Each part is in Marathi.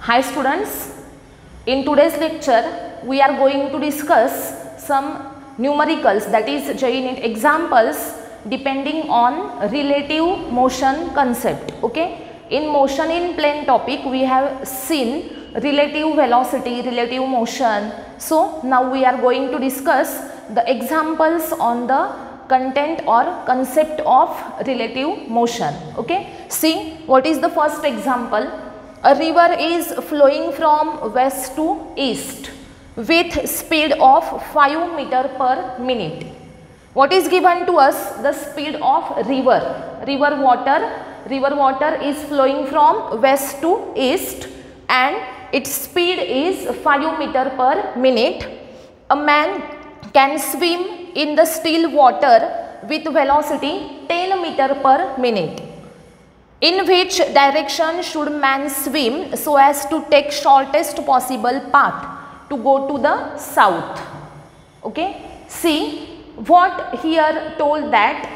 Hi students, in today's lecture we are going to discuss some numericals, that is JEE examples depending on relative motion concept. Okay, in motion in plane topic we have seen relative velocity, relative motion. So now we are going to discuss the examples on the content or concept of relative motion. Okay, see what is the first example. A river is flowing from west to east with speed of 5 meter per minute. What is given to us? The speed of river. River water is flowing from west to east and its speed is 5 meter per minute. A man can swim in the still water with velocity 10 meter per minute. In which direction should man swim so as to take shortest possible path to go to the south? Okay, see what here told that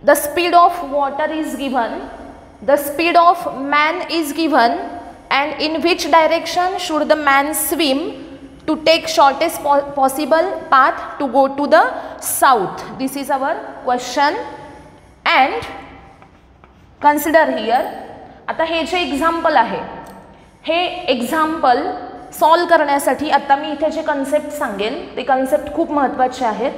the speed of water is given, the speed of man is given, and in which direction should the man swim to take shortest possible path to go to the south. This is our question. And consider here, आता हे जे एक्झाम्पल आहे हे एक्झाम्पल सॉल्व करण्यासाठी आता मी इथे जे कन्सेप्ट सांगेन ते कन्सेप्ट खूप महत्त्वाचे आहेत.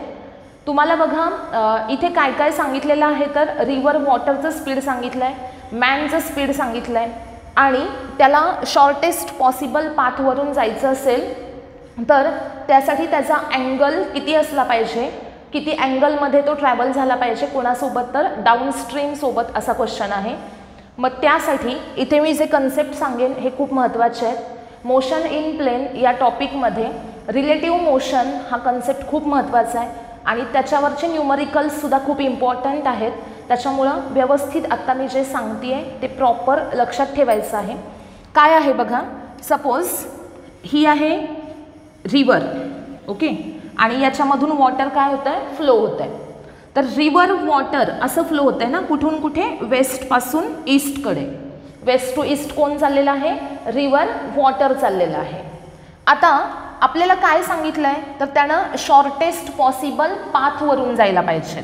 तुम्हाला बघा इथे काय काय सांगितलेलं आहे तर रिव्हर वॉटरचं स्पीड सांगितलं आहे, मॅनचं स्पीड सांगितलं आहे आणि त्याला शॉर्टेस्ट पॉसिबल पाथवरून जायचं असेल तर त्यासाठी त्याचा अँगल किती असला पाहिजे, किती अँगलमध्ये तो ट्रॅव्हल झाला पाहिजे, कोणासोबत तर डाऊनस्ट्रीम सोबत असा क्वेश्चन आहे. मग त्यासाठी इथे मी जे कन्सेप्ट सांगेन हे खूप महत्त्वाचे आहेत. मोशन इन प्लेन या टॉपिकमध्ये रिलेटिव्ह मोशन हा कन्सेप्ट खूप महत्त्वाचा आहे आणि त्याच्यावरचे न्यूमरिकल्ससुद्धा खूप इम्पॉर्टंट आहेत. त्याच्यामुळं व्यवस्थित आत्ता मी जे सांगते आहे ते प्रॉपर लक्षात ठेवायचं आहे. काय आहे बघा, सपोज ही आहे रिव्हर, ओके, आणि याच्यामधून वॉटर काय होतं आहे, फ्लो होतं आहे. तर रिव्हर वॉटर असं फ्लो होतं आहे ना, कुठून कुठे, वेस्टपासून ईस्टकडे. वेस्ट टू ईस्ट कोण चाललेलं आहे, रिव्हर वॉटर चाललेलं आहे. आता आपल्याला काय सांगितलं आहे तर त्यानं शॉर्टेस्ट पॉसिबल पाथवरून जायला पाहिजेत.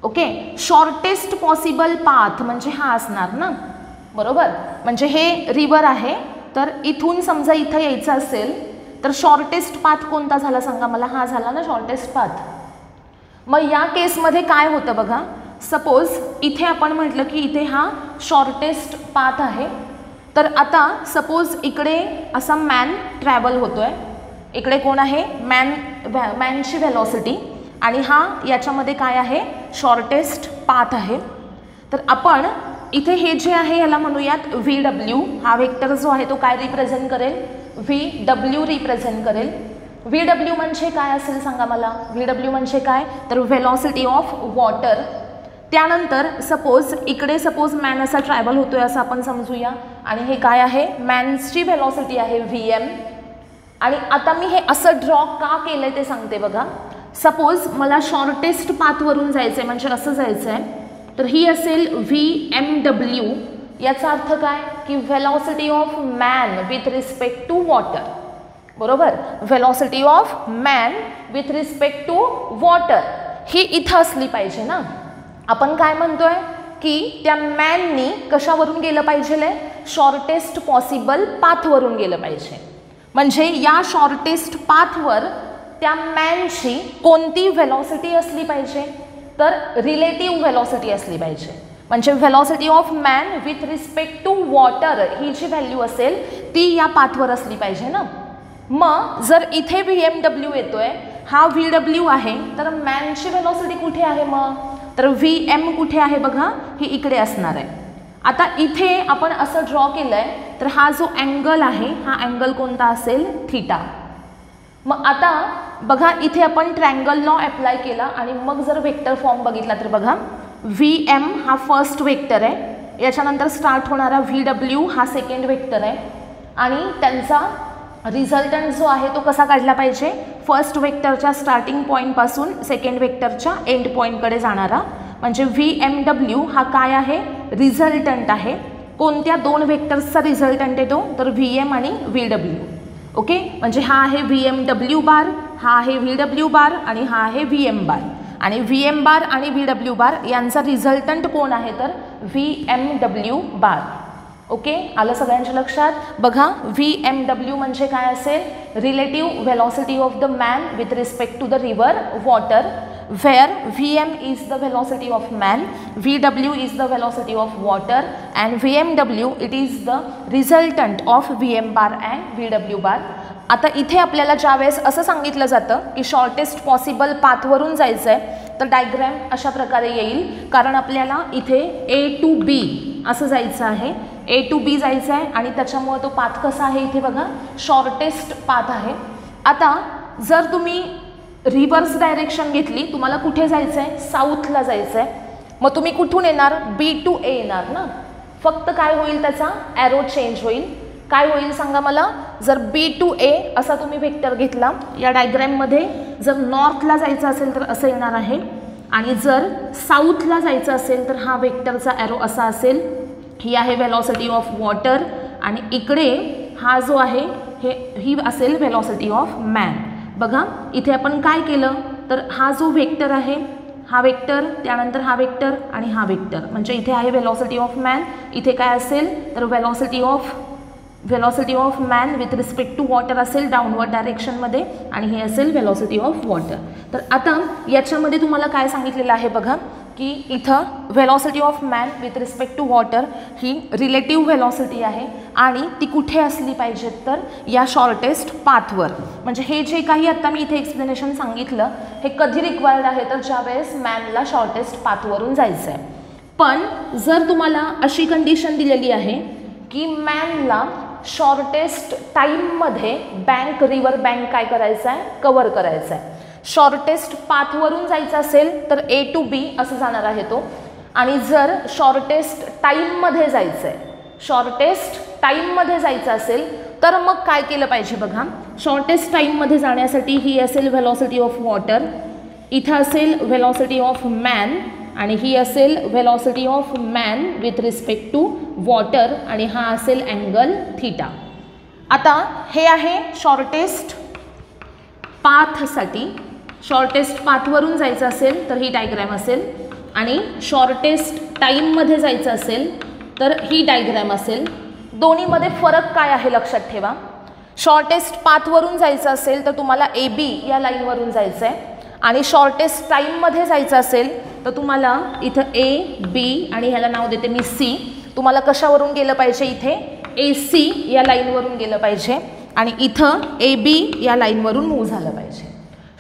ओके, शॉर्टेस्ट पॉसिबल पाथ म्हणजे हा असणार ना, बरोबर. म्हणजे हे रिव्हर आहे तर इथून समजा इथं यायचं असेल तर शॉर्टेस्ट पाथ कोणता झाला सांगा मला, हा झाला ना शॉर्टेस्ट पाथ. मग या केसमध्ये काय होतं बघा, सपोज इथे आपण म्हटलं की इथे हा शॉर्टेस्ट पाथ आहे. तर आता सपोज इकडे असा मॅन ट्रॅव्हल होतोय, इकडे कोण आहे, मॅनची व्हेलॉसिटी, आणि हा याच्यामध्ये काय आहे, शॉर्टेस्ट पाथ आहे. तर आपण इथे हे जे आहे याला म्हणूयात VW. हा वेक्टर जो आहे तो काय रिप्रेझेंट करेल, VW रिप्रेझेंट करेल. VW म्हणजे काय असेल सांगा मला, VW म्हणजे काय तर व्हेलॉसिटी ऑफ वॉटर. त्यानंतर सपोज इकडे सपोज मॅन असा ट्रॅव्हल होतोय असं आपण समजूया आणि हे काय आहे, मॅनची व्हेलॉसिटी आहे VM. आणि आता मी हे असं ड्रॉ का केलंय ते सांगते बघा. सपोज मला शॉर्टेस्ट पाथवरून जायचं आहे म्हणजे असं जायचं आहे तर ही असेल VMW. याचा अर्थ काय की velocity of man with respect to water, बरोबर. Velocity of man with respect to water ही इथं असली पाहिजे ना. आपण काय म्हणतोय की त्या मॅननी कशावरून गेलं पाहिजे, शॉर्टेस्ट पॉसिबल पाथवरून गेलं पाहिजे. म्हणजे या शॉर्टेस्ट पाथवर त्या मॅनची कोणती व्हेलॉसिटी असली पाहिजे तर रिलेटिव्ह व्हेलॉसिटी असली पाहिजे. म्हणजे velocity of man with respect to water ही जी व्हॅल्यू असेल ती या पाथवर असली पाहिजे ना. मग जर इथे VMW येतोय, हा VW आहे, तर मॅनची व्हेलॉसिटी कुठे आहे मग तर VM कुठे आहे बघा, ही इकडे असणार आहे. आता इथे आपण असं ड्रॉ केलं आहे तर हा जो अँगल आहे हा अँगल कोणता असेल, थीटा. मग आता बघा इथे आपण ट्रँगल लॉ अप्लाय केला आणि मग जर वेक्टर फॉर्म बघितला तर बघा VM हा फर्स्ट वेक्टर आहे, याच्यानंतर स्टार्ट होणारा VW हा सेकंड वेक्टर आहे आणि त्यांचा रिझल्टंट जो आहे तो कसा काढला पाहिजे, फर्स्ट वेक्टरच्या स्टार्टिंग पॉईंटपासून सेकंड वेक्टरच्या एंड पॉईंटकडे जाणारा. म्हणजे VMW हा काय आहे, रिझल्टंट आहे कोणत्या दोन व्हेक्टर्सचा रिझल्टंट येतो, तर VM आणि VW. ओके, म्हणजे हा आहे VMW बार, हा आहे VW बार आणि हा आहे VM बार. आणि VM बार आणि VW बार यांचा रिझल्टंट कोण आहे, तर VMW बार. ओके, आलं सगळ्यांच्या लक्षात. बघा VMW म्हणजे काय असेल, relative velocity of the man with respect to the river water, where VM is the velocity of man, VW is the velocity of water and VMW it is the resultant of VM bar and VW bar. आता इथे आपल्याला ज्यावेळेस असं सांगितलं जातं की शॉर्टेस्ट पॉसिबल पाथवरून जायचं आहे, तर डायग्रॅम अशा प्रकारे येईल. कारण आपल्याला इथे A to B असं जायचं आहे, A to B जायचं आहे आणि त्याच्यामुळे तो पाथ कसा आहे, इथे बघा शॉर्टेस्ट पाथ आहे. आता जर तुम्ही रिव्हर्स डायरेक्शन घेतली, तुम्हाला कुठे जायचं आहे, साऊथला जायचं आहे, मग तुम्ही कुठून येणार, B to A येणार ना. फक्त काय होईल, त्याचा ॲरो चेंज होईल. काय होईल सांगा मला, जर B to A असा तुम्ही वेक्टर घेतला या डायग्रॅममध्ये, जर नॉर्थला जायचं असेल तर असं येणार आहे आणि जर साऊथला जायचं असेल तर हा वेक्टरचा ॲरो असा असेल. ही आहे व्हेलॉसिटी ऑफ वॉटर आणि इकडे हा जो आहे ही असेल व्हेलॉसिटी ऑफ मॅन. बघा इथे आपण काय केलं, तर हा जो वेक्टर आहे, हा वेक्टर, त्यानंतर हा वेक्टर आणि हा वेक्टर, म्हणजे इथे आहे व्हेलॉसिटी ऑफ मॅन. इथे काय असेल, तर velocity of man with respect to water असेल डाऊनवर्ड डायरेक्शनमध्ये आणि हे असेल व्हेलॉसिटी ऑफ वॉटर. तर आता याच्यामध्ये तुम्हाला काय सांगितलेलं आहे बघा, की इथं velocity of man with respect to water ही रिलेटिव्ह व्हेलॉसिटी आहे आणि ती कुठे असली पाहिजे, तर या शॉर्टेस्ट पाथवर. म्हणजे हे जे काही आता मी इथे एक्सप्लेनेशन सांगितलं हे कधी रिक्वायर्ड आहे, तर ज्यावेळेस मॅनला शॉर्टेस्ट पाथवरून जायचं आहे. पण जर तुम्हाला अशी कंडिशन दिलेली आहे की मॅनला शॉर्टेस्ट टाईममध्ये रिव्हर बँक काय करायचं आहे, कव्हर करायचं आहे. शॉर्टेस्ट पाथवरून जायचं असेल तर A to B असं जाणार आहे तो. आणि जर शॉर्टेस्ट टाईममध्ये जायचं आहे, शॉर्टेस्ट टाईममध्ये जायचं असेल तर मग काय केलं पाहिजे बघा. शॉर्टेस्ट टाईममध्ये जाण्यासाठी ही असेल व्हेलॉसिटी ऑफ वॉटर, इथं असेल व्हेलॉसिटी ऑफ मॅन आणि ही असेल velocity of man with respect to water आणि हा असेल अँगल थीटा. आता हे आहे शॉर्टेस्ट पाथसाठी. शॉर्टेस्ट पाथवरून जायचं असेल तर ही डायग्रॅम असेल आणि शॉर्टेस्ट टाईममध्ये जायचं असेल तर ही डायग्रॅम असेल. दोन्हीमध्ये फरक काय आहे लक्षात ठेवा. शॉर्टेस्ट पाथवरून जायचं असेल तर तुम्हाला AB या लाईनवरून जायचं आहे आणि शॉर्टेस्ट टाईममध्ये जायचं असेल तर तुम्हाला इथं A, B आणि ह्याला नाव देते मी C. तुम्हाला कशावरून गेलं पाहिजे, इथे AC या लाईनवरून गेलं पाहिजे आणि इथं AB या लाईनवरून मूव्ह झालं पाहिजे.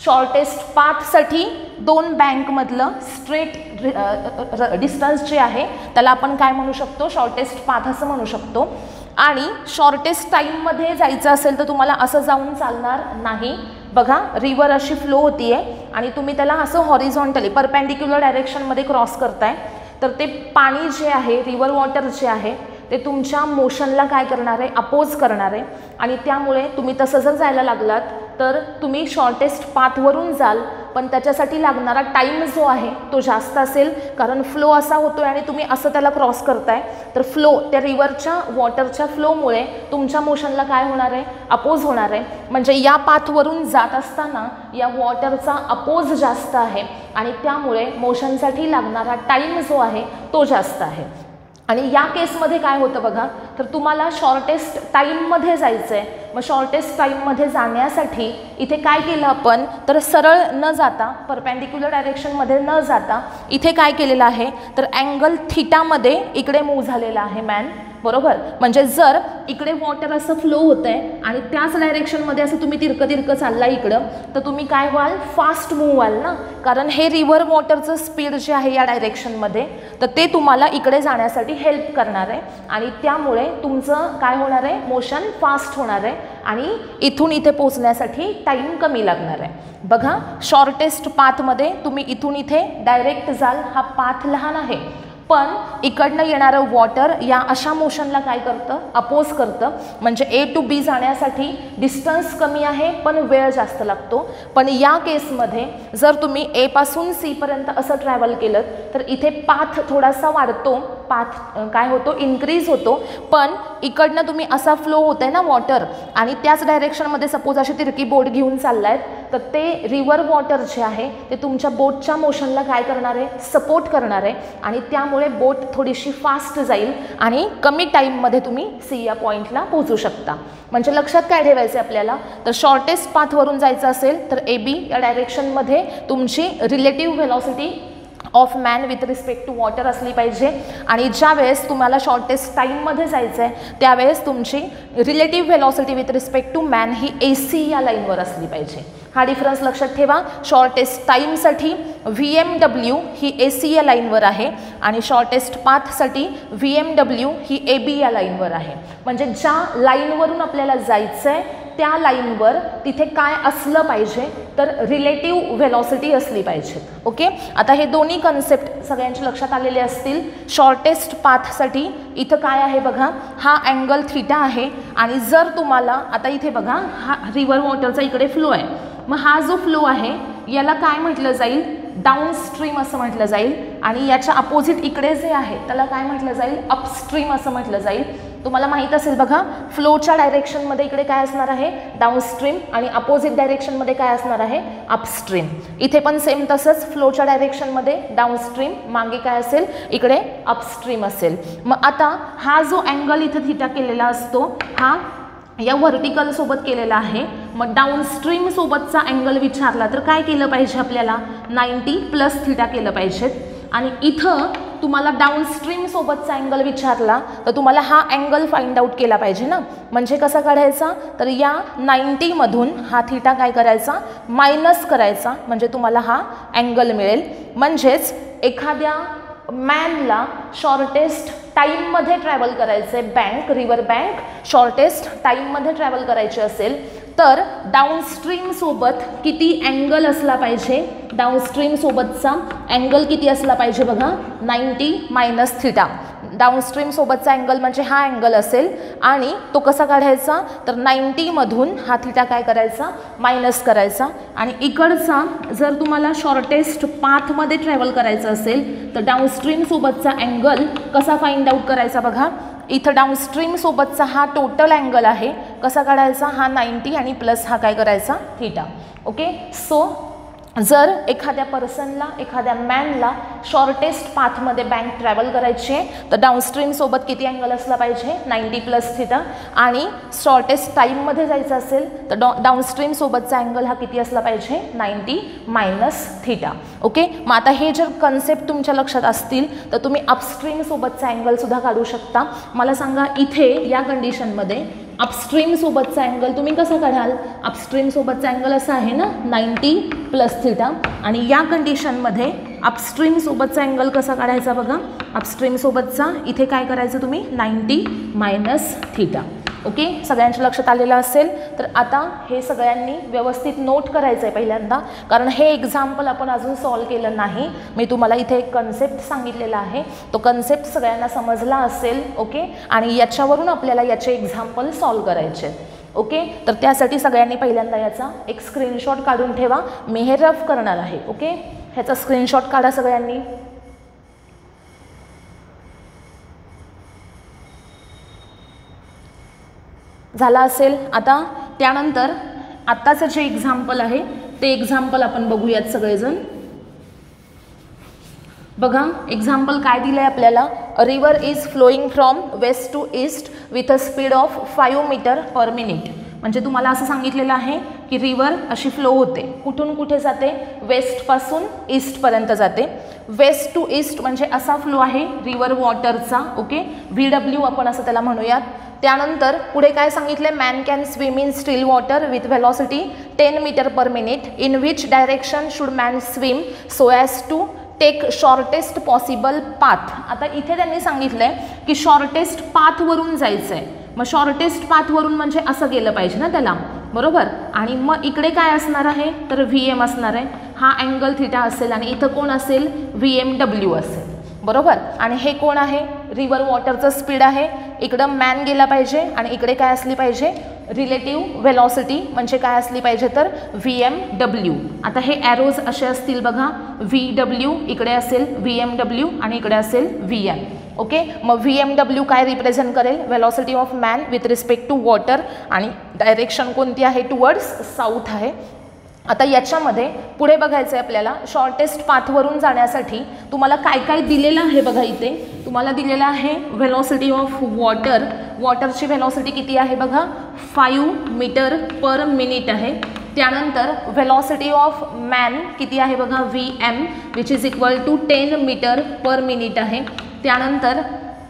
शॉर्टेस्ट पाथसाठी दोन बँकमधलं स्ट्रेट डिस्टन्स जे आहे त्याला आपण काय म्हणू शकतो, शॉर्टेस्ट पाथ असं म्हणू शकतो. आणि शॉर्टेस्ट टाईममध्ये जायचं असेल तर तुम्हाला असं जाऊन चालणार नाही. बघा रिव्हर अशी फ्लो होती आहे आणि तुम्ही त्याला असं हॉरिझॉन्टली परपेंडिक्युलर डायरेक्शनमध्ये क्रॉस करताय, तर ते पाणी जे आहे, रिव्हर वॉटर जे आहे ते तुमच्या मोशनला काय करणार आहे, अपोज करणार आहे. आणि त्यामुळे तुम्ही तसं जर जायला लागलात तर तुम्ही शॉर्टेस्ट पाथवरून जाल, पण त्याच्यासाठी लागणारा टाईम जो आहे तो जास्त असेल. कारण फ्लो असा होतो आणि तुम्ही असं त्याला क्रॉस करताय, तर फ्लो त्या रिव्हरच्या वॉटरच्या फ्लोमुळे तुमच्या मोशनला काय होणार आहे, अपोज होणार आहे. म्हणजे या पाथवरून जात असताना या वॉटरचा अपोज जास्त आहे आणि त्यामुळे मोशनसाठी लागणारा टाईम जो आहे तो जास्त आहे. आणि या केसमध्ये काय होतं बघा, तर तुम्हाला शॉर्टेस्ट टाईममध्ये जायचं आहे. मग शॉर्टेस्ट टाईममध्ये जाण्यासाठी इथे काय केलं आपण, तर सरळ न जाता परपेंडिक्युलर डायरेक्शनमध्ये न जाता इथे काय केलेलं आहे, तर अँगल थीटामध्ये इकडे मूव्ह झालेला आहे मॅन. बरोबर, म्हणजे जर इकडे वॉटर असं फ्लो होतं आहे आणि त्याच डायरेक्शनमध्ये असं तुम्ही तिरकं चालला इकडं, तर तुम्ही काय व्हाल, फास्ट मूव्ह व्हाल ना. कारण हे रिव्हर वॉटरचं स्पीड जे आहे या डायरेक्शनमध्ये, तर ते तुम्हाला इकडे जाण्यासाठी हेल्प करणार आहे आणि त्यामुळे तुमचं काय होणार आहे, मोशन फास्ट होणार आहे आणि इथून इथे पोहोचण्यासाठी टाईम कमी लागणार आहे. बघा शॉर्टेस्ट पाथमध्ये तुम्ही इथून इथे डायरेक्ट जाल, हा पाथ लहान आहे, पण इकडनं येणारं वॉटर या अशा मोशनला काय करतं, अपोज करतं. म्हणजे A to B जाण्यासाठी डिस्टन्स कमी आहे पण वेळ जास्त लागतो. पण या केसमध्ये जर तुम्ही A पासून C पर्यंत असं ट्रॅव्हल केलं तर इथे पाथ थोडासा वाढतो पाथ काय होतो, इन्क्रीज होतो. पण इकडनं तुम्ही असा फ्लो होत आहे ना वॉटर, आणि त्याच डायरेक्शनमध्ये सपोज अशी तिरकी बोट घेऊन चाललायत, तर ते रिव्हर वॉटर जे आहे ते तुमच्या बोटच्या मोशनला काय करणार आहे, सपोर्ट करणार आहे, आणि त्यामुळे बोट थोडीशी फास्ट जाईल आणि कमी टाईममध्ये तुम्ही सी या पॉईंटला पोहोचू शकता. म्हणजे लक्षात काय ठेवायचं आहे आपल्याला, तर शॉर्टेस्ट पाथवरून जायचं असेल तर AB या डायरेक्शनमध्ये तुमची relative velocity of man with respect to water असली पाहिजे, आणि ज्या वेळेस तुम्हाला शॉर्टेस्ट टाईममध्ये जायचं आहे त्यावेळेस तुमची relative velocity with respect to man ही AC या लाईनवर असली पाहिजे. हा डिफरन्स लक्षात ठेवा. शॉर्टेस्ट टाईमसाठी VMW ही AC या लाईनवर आहे आणि शॉर्टेस्ट पाथसाठी VMW ही AB या लाईनवर आहे. म्हणजे ज्या लाईनवरून आपल्याला जायचं आहे त्या लाईनवर तिथे काय असलं पाहिजे, तर रिलेटिव्ह व्हेलॉसिटी असली पाहिजे. ओके, आता हे दोन्ही कन्सेप्ट सगळ्यांच्या लक्षात आलेले असतील. शॉर्टेस्ट पाथसाठी इथं काय आहे बघा, हा अँगल थीटा आहे, आणि जर तुम्हाला आता इथे बघा हा रिव्हर वॉटरचा इकडे फ्लो आहे, मग हा जो फ्लो आहे याला काय म्हटलं जाईल, डाऊनस्ट्रीम असं म्हटलं जाईल, आणि याच्या अपोजिट इकडे जे आहे त्याला काय म्हटलं जाईल, अपस्ट्रीम असं म्हटलं जाईल. तुम्हाला माहीत असेल बघा, फ्लोच्या डायरेक्शनमध्ये इकडे काय असणार आहे, डाऊनस्ट्रीम, आणि अपोजिट डायरेक्शनमध्ये काय असणार आहे, अपस्ट्रीम. इथे पण सेम तसंच, फ्लोच्या डायरेक्शनमध्ये डाऊनस्ट्रीम, मागे काय असेल, इकडे अपस्ट्रीम असेल. मग आता हा जो अँगल इथं थीटा केलेला असतो हा या व्हर्टिकल सोबत केलेला आहे. मग डाऊनस्ट्रीम सोबतचा अँगल विचारला तर काय केलं पाहिजे आपल्याला, 90 प्लस थीटा केलं पाहिजे. आणि इथं तुम्हाला डाऊनस्ट्रीम सोबतचा अँगल विचारला तर तुम्हाला हा अँगल फाइंड आउट केला पाहिजे ना. म्हणजे कसा काढायचा, तर या 90 मधून हा थीटा काय करायचा, मायनस करायचा, म्हणजे तुम्हाला हा अँगल मिळेल. म्हणजेच एखाद्या मॅनला शॉर्टेस्ट टाईममध्ये ट्रॅव्हल करायचं आहे, बँक रिव्हर बँक शॉर्टेस्ट टाईममध्ये ट्रॅव्हल करायचे असेल तर डाऊनस्ट्रीम सोबत किती अँगल असला पाहिजे, डाऊनस्ट्रीम सोबतचा अँगल किती असला पाहिजे बघा, 90 मायनस थीटा. डाऊनस्ट्रीम सोबतचा अँगल म्हणजे हा अँगल असेल, आणि तो कसा काढायचा, तर 90 मधून हा थीटा काय करायचा, मायनस करायचा. आणि इकडचा जर तुम्हाला शॉर्टेस्ट पाथमध्ये ट्रॅव्हल करायचं असेल तर डाऊनस्ट्रीम सोबतचा अँगल कसा फाइंड आउट करायचा बघा, इथं डाऊनस्ट्रीम सोबतचा हा टोटल अँगल आहे, कसा काढायचा, हा 90 आणि प्लस हा काय करायचा, थीटा. ओके, सो जर एखाद्या पर्सनला, एखाद्या मॅनला शॉर्टेस्ट पाथमध्ये बँक ट्रॅव्हल करायची आहे तर डाऊनस्ट्रीम सोबत किती अँगल असला पाहिजे, 90 प्लस थीटा. आणि शॉर्टेस्ट टाईममध्ये जायचं असेल तर डाऊनस्ट्रीम सोबतचा अँगल हा किती असला पाहिजे, 90 मायनस थीटा. ओके, मग आता हे जर कन्सेप्ट तुमच्या लक्षात असतील तर तुम्ही अपस्ट्रीम सोबतचा अँगलसुद्धा काढू शकता. मला सांगा इथे या कंडिशनमध्ये अपस्ट्रीम सोबतचा अँगल तुम्ही कसा काढाल, अपस्ट्रीम सोबतचा अँगल असा आहे ना 90 प्लस थीटा, आणि या कंडिशनमध्ये अपस्ट्रीम सोबतचा अँगल कसा काढायचा बघा, अपस्ट्रीम सोबतचा इथे काय करायचं तुम्ही, 90 मायनस थीटा. ओके, सगळ्यांच्या लक्षात आलेलं असेल. तर आता हे सगळ्यांनी व्यवस्थित नोट करायचं आहे पहिल्यांदा, कारण हे एक्झाम्पल आपण अजून सॉल्व केलं नाही. मी तुम्हाला इथे एक कन्सेप्ट सांगितलेला आहे, तो कन्सेप्ट सगळ्यांना समजला असेल. ओके, आणि याच्यावरून आपल्याला याचे एक्झाम्पल सॉल्व करायचे आहेत. ओके, तर त्यासाठी सगळ्यांनी पहिल्यांदा याचा एक स्क्रीनशॉट काढून ठेवा. मी हे रफ करणार आहे. ओके, ह्याचा स्क्रीनशॉट काढा सगळ्यांनी. झाला असेल. आता त्यानंतर आत्ताचं जे एक्झाम्पल आहे ते एक्झाम्पल आपण बघूयात सगळेजण. बघा एक्झाम्पल काय दिलं आहे आपल्याला, a river is flowing from west to east with a speed of 5 metre per minute. म्हणजे तुम्हाला असं सांगितलेलं आहे की रिव्हर अशी फ्लो होते, कुठून कुठे जाते, वेस्टपासून ईस्टपर्यंत जाते. वेस्ट टू ईस्ट म्हणजे असा फ्लो आहे रिव्हर वॉटरचा. ओके, VW आपण असं त्याला म्हणूयात. त्यानंतर पुढे काय सांगितले, man can swim in still water with velocity 10 metre per minute. In which direction should man swim so as to take shortest possible path. आता इथे त्यांनी सांगितलं आहे की शॉर्टेस्ट पाथवरून जायचं आहे. मग शॉर्टेस्ट पाथवरून म्हणजे असं गेलं पाहिजे ना त्याला, बरोबर. आणि मग इकडे काय असणार आहे, तर VM असणार आहे. हा अँगल थीटा असेल आणि इथं कोण असेल, VMW असेल, बरोबर. आणि हे कोण आहे, रिव्हर वॉटरचं स्पीड आहे. इकडं मॅन गेला पाहिजे आणि इकडे काय असली पाहिजे, रिलेटिव्ह व्हेलॉसिटी म्हणजे काय असली पाहिजे, तर VMW. आता हे ॲरोज असे असतील बघा, VW इकडे असेल VMW आणि इकडे असेल VM. ओके. मग VMW काय रिप्रेझेंट करेल, velocity of man with respect to water, आणि डायरेक्शन कोणती आहे, टुवर्ड्स साऊथ आहे. आता याच्यामध्ये पुढे बघायचं आहे आपल्याला, शॉर्टेस्ट पाथवरून जाण्यासाठी तुम्हाला काय काय दिलेलं आहे बघा. इथे तुम्हाला दिलेलं आहे व्हेलॉसिटी ऑफ वॉटर. वॉटरची व्हेलॉसिटी किती आहे बघा, 5 मीटर पर मिनिट आहे. त्यानंतर व्हेलॉसिटी ऑफ मॅन किती आहे बघा, VM which is equal to 10 metre per minute आहे. त्यानंतर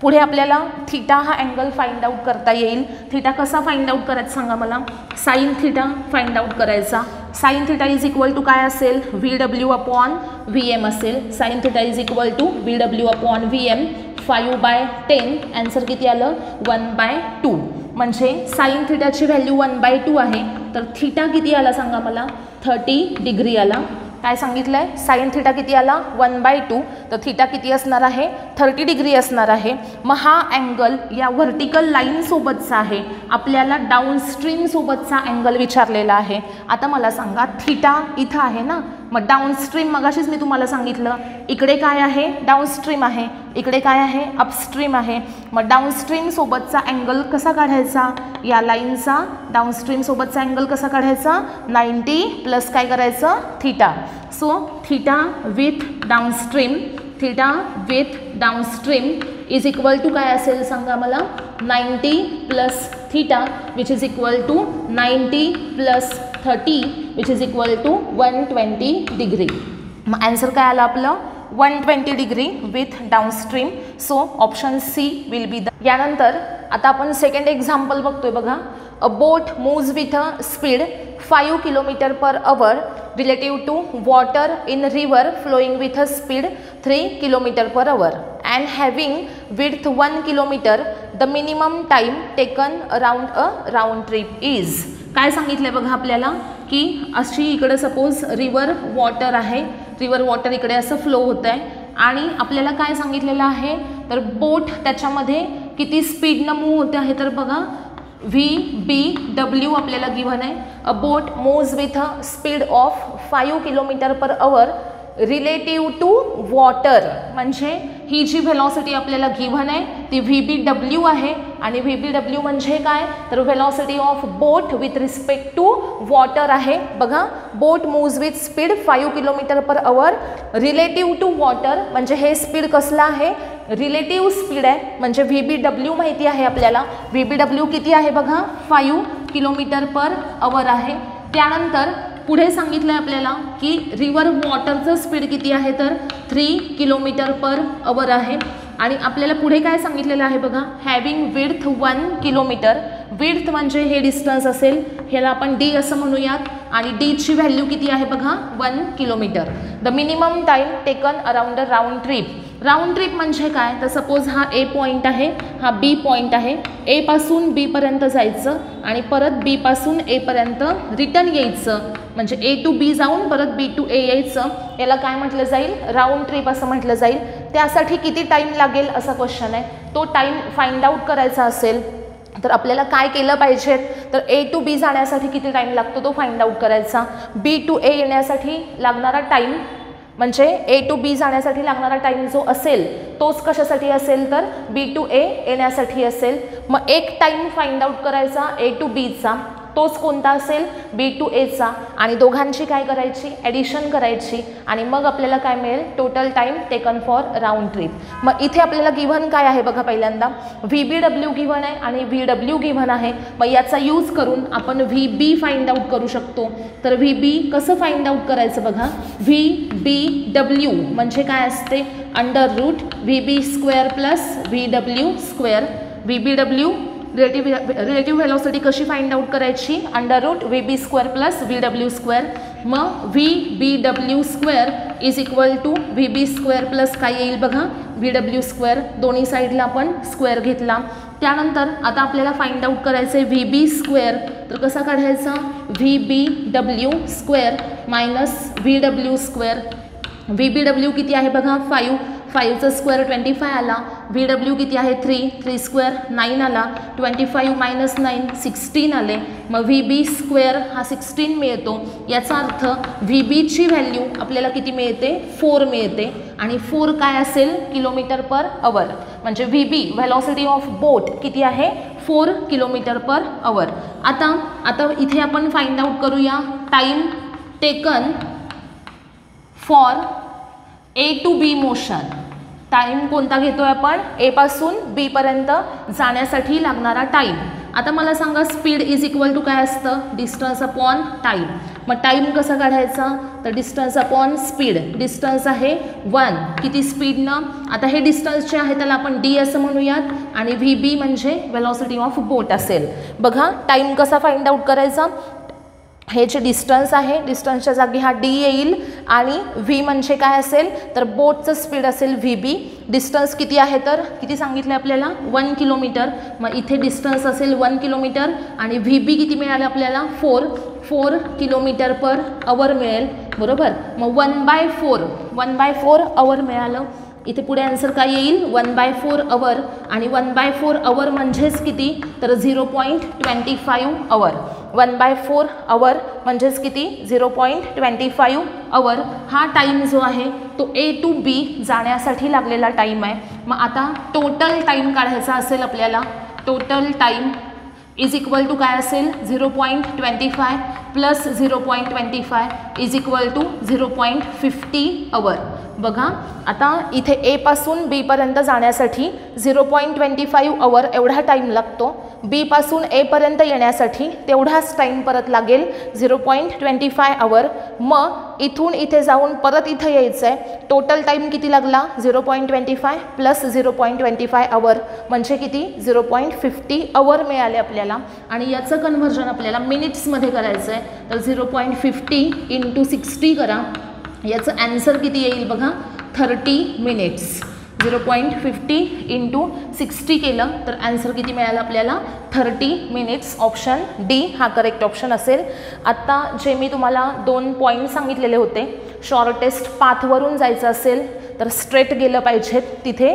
पुढे आपल्याला थीटा हा अँगल फाइंड आउट करता येईल. थीटा कसा फाइंड आउट करायचा सांगा मला, साइन थीटा फाइंड आउट करायचा. Sine theta is equal to काय असेल, VW अपॉन VM असेल. Sine theta is equal to VW upon VM, 5/10. Answer किती आलं, 1/2. म्हणजे साइन थीटाची व्हॅल्यू 1/2 आहे. तर थीटा किती आला सांगा मला, 30 डिग्री आला. काय सांगितलं आहे, साइन थीटा किती आला, 1/2. तर थीटा किती असणार आहे, 30 डिग्री असणार आहे. मग हा अँगल या व्हर्टिकल लाईनसोबतचा आहे, आपल्याला डाऊनस्ट्रीम सोबतचा अँगल विचारलेला आहे. आता मला सांगा, थीटा इथं आहे ना, मग डाऊनस्ट्रीम मगाशीच मी तुम्हाला सांगितलं, इकडे काय आहे, डाऊनस्ट्रीम आहे, इकडे काय आहे, अपस्ट्रीम आहे. मग डाऊनस्ट्रीम सोबतचा अँगल कसा काढायचा, या लाईनचा डाऊनस्ट्रीम सोबतचा अँगल कसा काढायचा, 90 प्लस काय करायचं, theta. So theta with downstream is equal to काय असेल सांगा मला, 90 plus theta which is equal to 90 plus 30 which is equal to 120 degree. मग आन्सर काय आलं आपलं, 120 degree with downstream. So option C will be the. यानंतर आता आपण सेकंड एक्झाम्पल बघतोय बघा. A boat moves with a speed 5 kilometre per hour relative to water in river flowing with a speed 3 kilometer per hour and having width 1 kilometer, the minimum time taken around a round trip is. काय सांगितलं बघा आपल्याला, की अशी इकडे सपोज रिवर वॉटर आहे, रिवर वॉटर इकडे असं फ्लो होत आहे, आणि आपल्याला काय सांगितलेलं आहे, तर बोट त्याच्यामध्ये किती स्पीडनं मूव्ह होते आहे, तर बघा VBW आपल्याला गिव्हन आहे. A boat moves with a speed of 5 kilometre per hour relative to water. म्हणजे ही जी व्हेलॉसिटी आपल्याला गिव्हन आहे ती VBW आहे, आणि VBW म्हणजे काय, तर velocity of boat with respect to water आहे. बघा, boat moves with speed 5 kilometre per hour relative to water, म्हणजे हे स्पीड कसलं आहे, रिलेटिव्ह स्पीड आहे. म्हणजे VBW माहिती आहे आपल्याला, VBW किती आहे बघा, 5 किलोमीटर पर आवर आहे. त्यानंतर पुढे सांगितलं आहे आपल्याला की रिवर वॉटरचं स्पीड किती आहे, तर 3 किलोमीटर पर आवर आहे. आणि आपल्याला पुढे काय सांगितलेलं आहे बघा, हॅविंग विड्थ 1 किलोमीटर. विड्थ म्हणजे हे डिस्टन्स असेल, ह्याला आपण D असं म्हणूयात, आणि Dची व्हॅल्यू किती आहे बघा, 1 kilometre. The minimum time taken around a round trip. Round trip म्हणजे काय, तर सपोज हा A पॉईंट आहे, हा B पॉईंट आहे, A पासून B पर्यंत जायचं आणि परत B पासून A पर्यंत रिटर्न यायचं, म्हणजे A to B जाऊन परत B to A यायचं, याला काय म्हटलं जाईल, राऊंड ट्रिप असं म्हटलं जाईल. त्यासाठी किती टाईम लागेल असा क्वेश्चन आहे. तो टाईम फाइंड आउट करायचा असेल तर आपल्याला काय केलं पाहिजे, तर A to B जाण्यासाठी किती टाईम लागतो तो फाइंड आउट करायचा. B to A येण्यासाठी लागणारा टाईम, म्हणजे A to B जाण्यासाठी लागणारा टाईम जो असेल तोच कशासाठी असेल, तर B to A येण्यासाठी असेल. मग एक टाईम फाइंड आउट करायचा A to B चा, तोच कोणता असेल, B to A चा, आणि दोघांची काय करायची, ॲडिशन करायची, आणि मग आपल्याला काय मिळेल, total time taken for round trip. मग इथे आपल्याला गिव्हन काय आहे बघा, पहिल्यांदा VBW गिव्हन आहे आणि VW गिव्हन आहे. मग याचा यूज करून आपण VB फाइंड आउट करू शकतो. तर VB कसं फाइंड आउट करायचं बघा, VBW म्हणजे काय असते, under root VB square plus VW square. VBW relative velocity कशी फाइंड आउट करायची, under root VB square plus VW square. मग VBW square is equal to VB square plus काय येईल बघा, VW स्क्वेअर. दोन्ही साईडला आपण स्क्वेअर घेतला. त्यानंतर आता आपल्याला फाइंड आउट करायचं आहे VB स्क्वेअर. तर कसा काढायचा, VBW square minus VW square. VBW किती आहे बघा, 5चा स्क्वेअर 25 आला, VW किती आहे 3 स्क्वेअर 9 आला, 25 मायनस 9 16 आले, मग VB स्क्वेअर हा 16 मिळतो. याचा अर्थ VBची व्हॅल्यू आपल्याला किती मिळते 4 मिळते आणि 4 काय असेल किलोमीटर पर आवर. म्हणजे VB व्हेलॉसिटी ऑफ बोट किती आहे 4 किलोमीटर पर आवर. आता इथे आपण फाइंड आउट करूया time taken for A to B motion. Time कोणता घेतोय आपण A पासून B पर्यंत जाण्यासाठी लागणारा टाइम. आता मला सांगा स्पीड इज इक्वल टू काय असतं डिस्टन्स अपॉन टाइम. मग टाइम कसा काढायचा तर डिस्टन्स अपॉन स्पीड. डिस्टन्स आहे 1 किती स्पीडनं. आता हे डिस्टन्स जे आहे त्याला आपण D असं म्हणूयात आणि VB म्हणजे वेलॉसिटी ऑफ बोट असेल. बघा टाइम कसा फाइंड आउट करायचा. हे जे डिस्टन्स आहे डिस्टन्सच्या जागी हा D येईल आणि V म्हणजे काय असेल तर बोटचं स्पीड असेल VB. डिस्टन्स किती आहे तर किती सांगितलं आपल्याला 1 किलोमीटर. मग इथे डिस्टन्स असेल 1 किलोमीटर आणि VB किती मिळालं आपल्याला 4 किलोमीटर पर आवर मिळेल बरोबर. मग 1/4 आवर मिळालं. इथे पुढे आन्सर काय येईल 1/4 आवर आणि 1/4 आवर म्हणजेच किती तर 0.25 आवर. 1/4 आवर म्हणजेच किती 0.25 आवर. हा टाईम जो आहे तो A to B जाण्यासाठी लागलेला टाईम आहे. मग आता टोटल टाईम काढायचा असेल आपल्याला. Total time is equal to काय असेल 0.25 plus 0.25 is equal to 0.50 hour. बघा आता इथे A पासून B पर्यंत जाण्यासाठी 0.25 आवर एवढा टाईम लागतो. B पासून A पर्यंत येण्यासाठी तेवढाच टाईम परत लागेल 0.25 आवर. मग इथून इथे जाऊन परत इथं यायचं आहे. टोटल टाईम किती लागला 0.25 प्लस 0.25 आवर म्हणजे किती 0.50 आवर मिळाले आपल्याला. आणि याचं कन्व्हर्जन आपल्याला मिनिट्समध्ये करायचं आहे तर 0.50 × 60 करा. याचं ॲन्सर किती येईल बघा 30 मिनिट्स. 0.50 × 60 केलं तर ॲन्सर किती मिळालं आपल्याला 30 मिनिट्स. ऑप्शन D हा करेक्ट ऑप्शन असेल. आत्ता जे मी तुम्हाला 2 पॉईंट सांगितलेले होते शॉर्टेस्ट पाथवरून जायचं असेल तर स्ट्रेट गेलं पाहिजेत. तिथे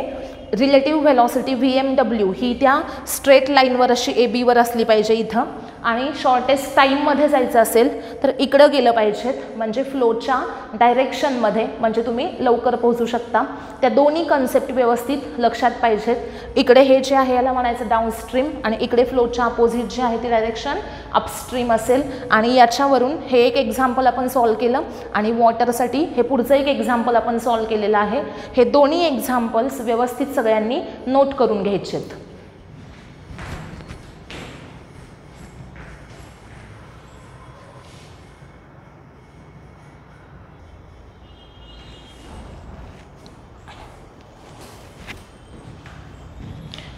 रिलेटिव्ह व्हेलॉसिटी VMW ही त्या स्ट्रेट लाईनवर अशी AB वर असली पाहिजे इथं. आणि शॉर्टेस्ट टाईममध्ये जायचं असेल तर इकडं गेलं पाहिजेत म्हणजे फ्लोच्या डायरेक्शनमध्ये म्हणजे तुम्ही लवकर पोहोचू शकता. त्या दोन्ही कन्सेप्ट व्यवस्थित लक्षात पाहिजेत. इकडे हे जे आहे याला म्हणायचं डाऊनस्ट्रीम आणि इकडे फ्लोच्या अपोजिट जे आहे ती डायरेक्शन अपस्ट्रीम असेल. आणि याच्यावरून हे एक एक्झाम्पल आपण सॉल्व केलं आणि वॉटरसाठी हे पुढचं एक एक्झाम्पल आपण सॉल्व केलेलं आहे. हे दोन्ही एक्झाम्पल्स व्यवस्थित सगळ्यांनी नोट करून घ्यायचेत.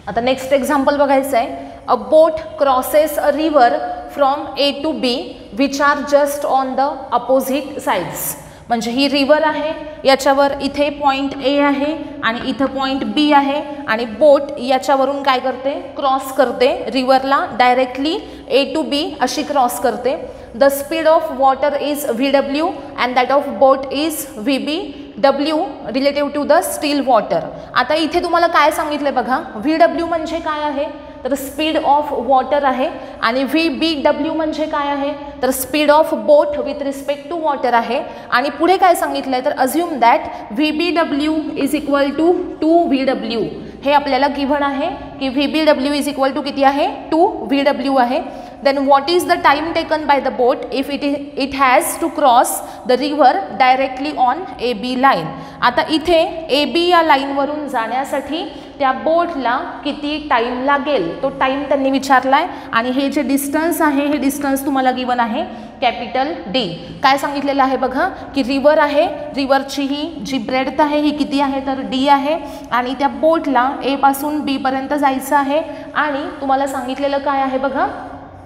आता नेक्स्ट एक्झाम्पल बघायचं आहे. A boat crosses a river from A to B which are just on the opposite sides. म्हणजे ही रिव्हर आहे याच्यावर इथे पॉईंट A आहे आणि इथं पॉईंट B आहे आणि बोट याच्यावरून काय करते क्रॉस करते रिव्हरला डायरेक्टली A to B अशी क्रॉस करते. The speed of water is VW and that of boat is VBW relative to the still water. आता इथे तुम्हाला काय सांगितलं बघा VW म्हणजे काय आहे तर स्पीड ऑफ वॉटर आहे आणि VBW म्हणजे काय आहे तर speed of boat with respect to water आहे. आणि पुढे काय सांगितलं आहे तर assume that VBW is equal to 2VW. हे आपल्याला गिव्हन आहे की VBW इज इक्वल टू किती आहे 2VW आहे. then what is the time taken by the boat if it has to cross the river directly on AB line. आता इथे AB या लाईनवरून जाण्यासाठी त्या बोटला किती टाइम लागेल तो टाइम त्यांनी विचारलाय. आणि हे जे डिस्टन्स आहे हे डिस्टन्स तुम्हाला गिवन आहे कॅपिटल D. काय सांगितलेलं आहे बघा की रिव्हर आहे, रिव्हरची ही जी ब्रेडथ आहे ही किती आहे तर D आहे आणि त्या बोटला A पासून B पर्यंत जायचं आहे. आणि तुम्हाला सांगितलेलं काय आहे बघा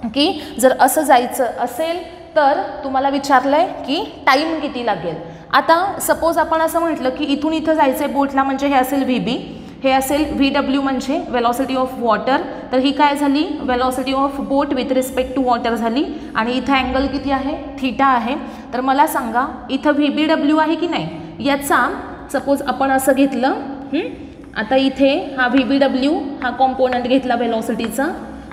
की जर असं जायचं असेल तर तुम्हाला विचारलंय की टाइम किती लागेल. आता सपोज आपण असं म्हटलं की इथून इथं जायचं बोटला म्हणजे हे असेल VB, हे असेल VW म्हणजे वेलॉसिटी ऑफ वॉटर. तर ही काय झाली velocity of boat with respect to water झाली आणि इथं अँगल किती आहे थीटा आहे. तर मला सांगा इथं VBW आहे की नाही याचा सपोज आपण असं घेतलं, आता इथे हा VBW हा कॉम्पोनंट घेतला वेलॉसिटीचा,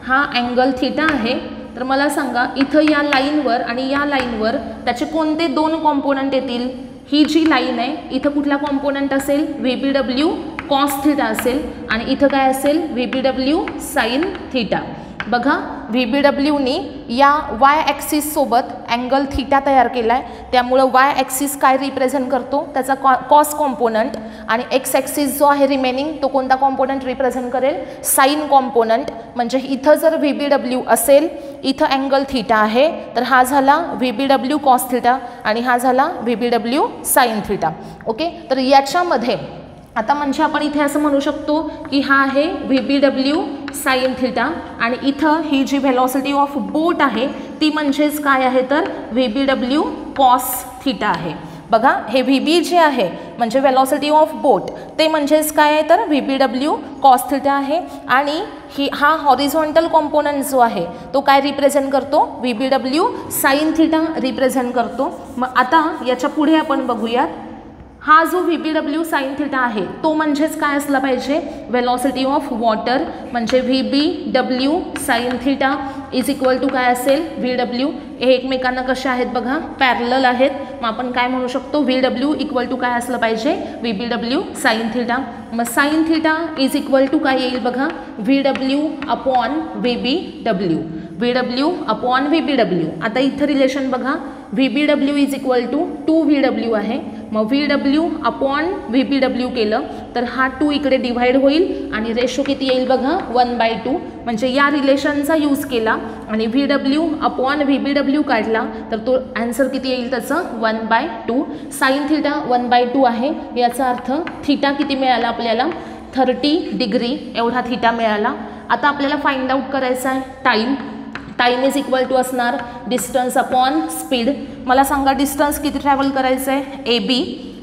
हा अँगल थीटा आहे. तर मला सांगा इथं या लाईनवर आणि या लाईनवर त्याचे कोणते दोन कॉम्पोनंट येतील? ही जी लाईन आहे इथं कुठला कॉम्पोनंट असेल? VBW कॉस थीटा असेल आणि इथं काय असेल? VBW sine theta. बघा VBWनी या वाय ॲक्सिस सोबत अँगल थीटा तयार केला आहे, त्यामुळं वाय ॲक्सिस काय रिप्रेझेंट करतो? त्याचा कॉस कॉम्पोनंट. आणि एक्स ॲक्सिस जो आहे रिमेनिंग तो कोणता कॉम्पोनंट रिप्रेझेंट करेल? Sine component. म्हणजे इथं जर VBW असेल, इथं अँगल थीटा आहे, तर हा झाला VBW कॉस थीटा आणि हा झाला VBW साइन थीटा. ओके, तर याच्यामध्ये आता म्हणजे आपण इथे असं म्हणू शकतो की हा आहे VBW साइन थीटा आणि इथं ही जी व्हेलॉसिटी ऑफ बोट आहे ती म्हणजेच काय आहे? तर VBW कॉस थीटा आहे. बघा हे VB जे आहे म्हणजे व्हेलॉसिटी ऑफ बोट ते म्हणजेच काय आहे? तर VBW कॉस थीटा आहे आणि हा हॉरिझॉन्टल कॉम्पोनंट जो आहे तो काय रिप्रेझेंट करतो? VBW साइन थीटा रिप्रेझेंट करतो. मग आता याच्या पुढे आपण बघूयात, हा जो VBW साइन थीटा आहे तो म्हणजेच काय असला पाहिजे? वेलॉसिटी ऑफ वॉटर म्हणजे VBW sine theta is equal to काय असेल? VW. हे एकमेकांना कसे आहेत बघा? पॅरलल आहेत. मग आपण काय म्हणू शकतो? VW इक्वल टू काय असलं पाहिजे? VBW sine theta. मग sine theta is equal to काय येईल बघा? VW upon VBW. VW upon VBW. आता इथं रिलेशन बघा, VBW is equal to 2VW आहे. मग VW अपॉन VBW केलं तर हा 2 इकडे डिव्हाइड होईल आणि रेशो किती येईल बघा? 1/2. म्हणजे या रिलेशनचा यूज केला आणि VW अपॉन VBW काढला तर तो आन्सर किती येईल त्याचं? 1/2. साइन थीटा 1/2 आहे. याचा अर्थ थीटा किती मिळाला आपल्याला? 30 डिग्री एवढा थीटा मिळाला. आता आपल्याला फाइंड आउट करायचा आहे time. Time is equal to असणार डिस्टन्स अपॉन स्पीड. मला सांगा डिस्टन्स किती ट्रॅव्हल करायचं आहे?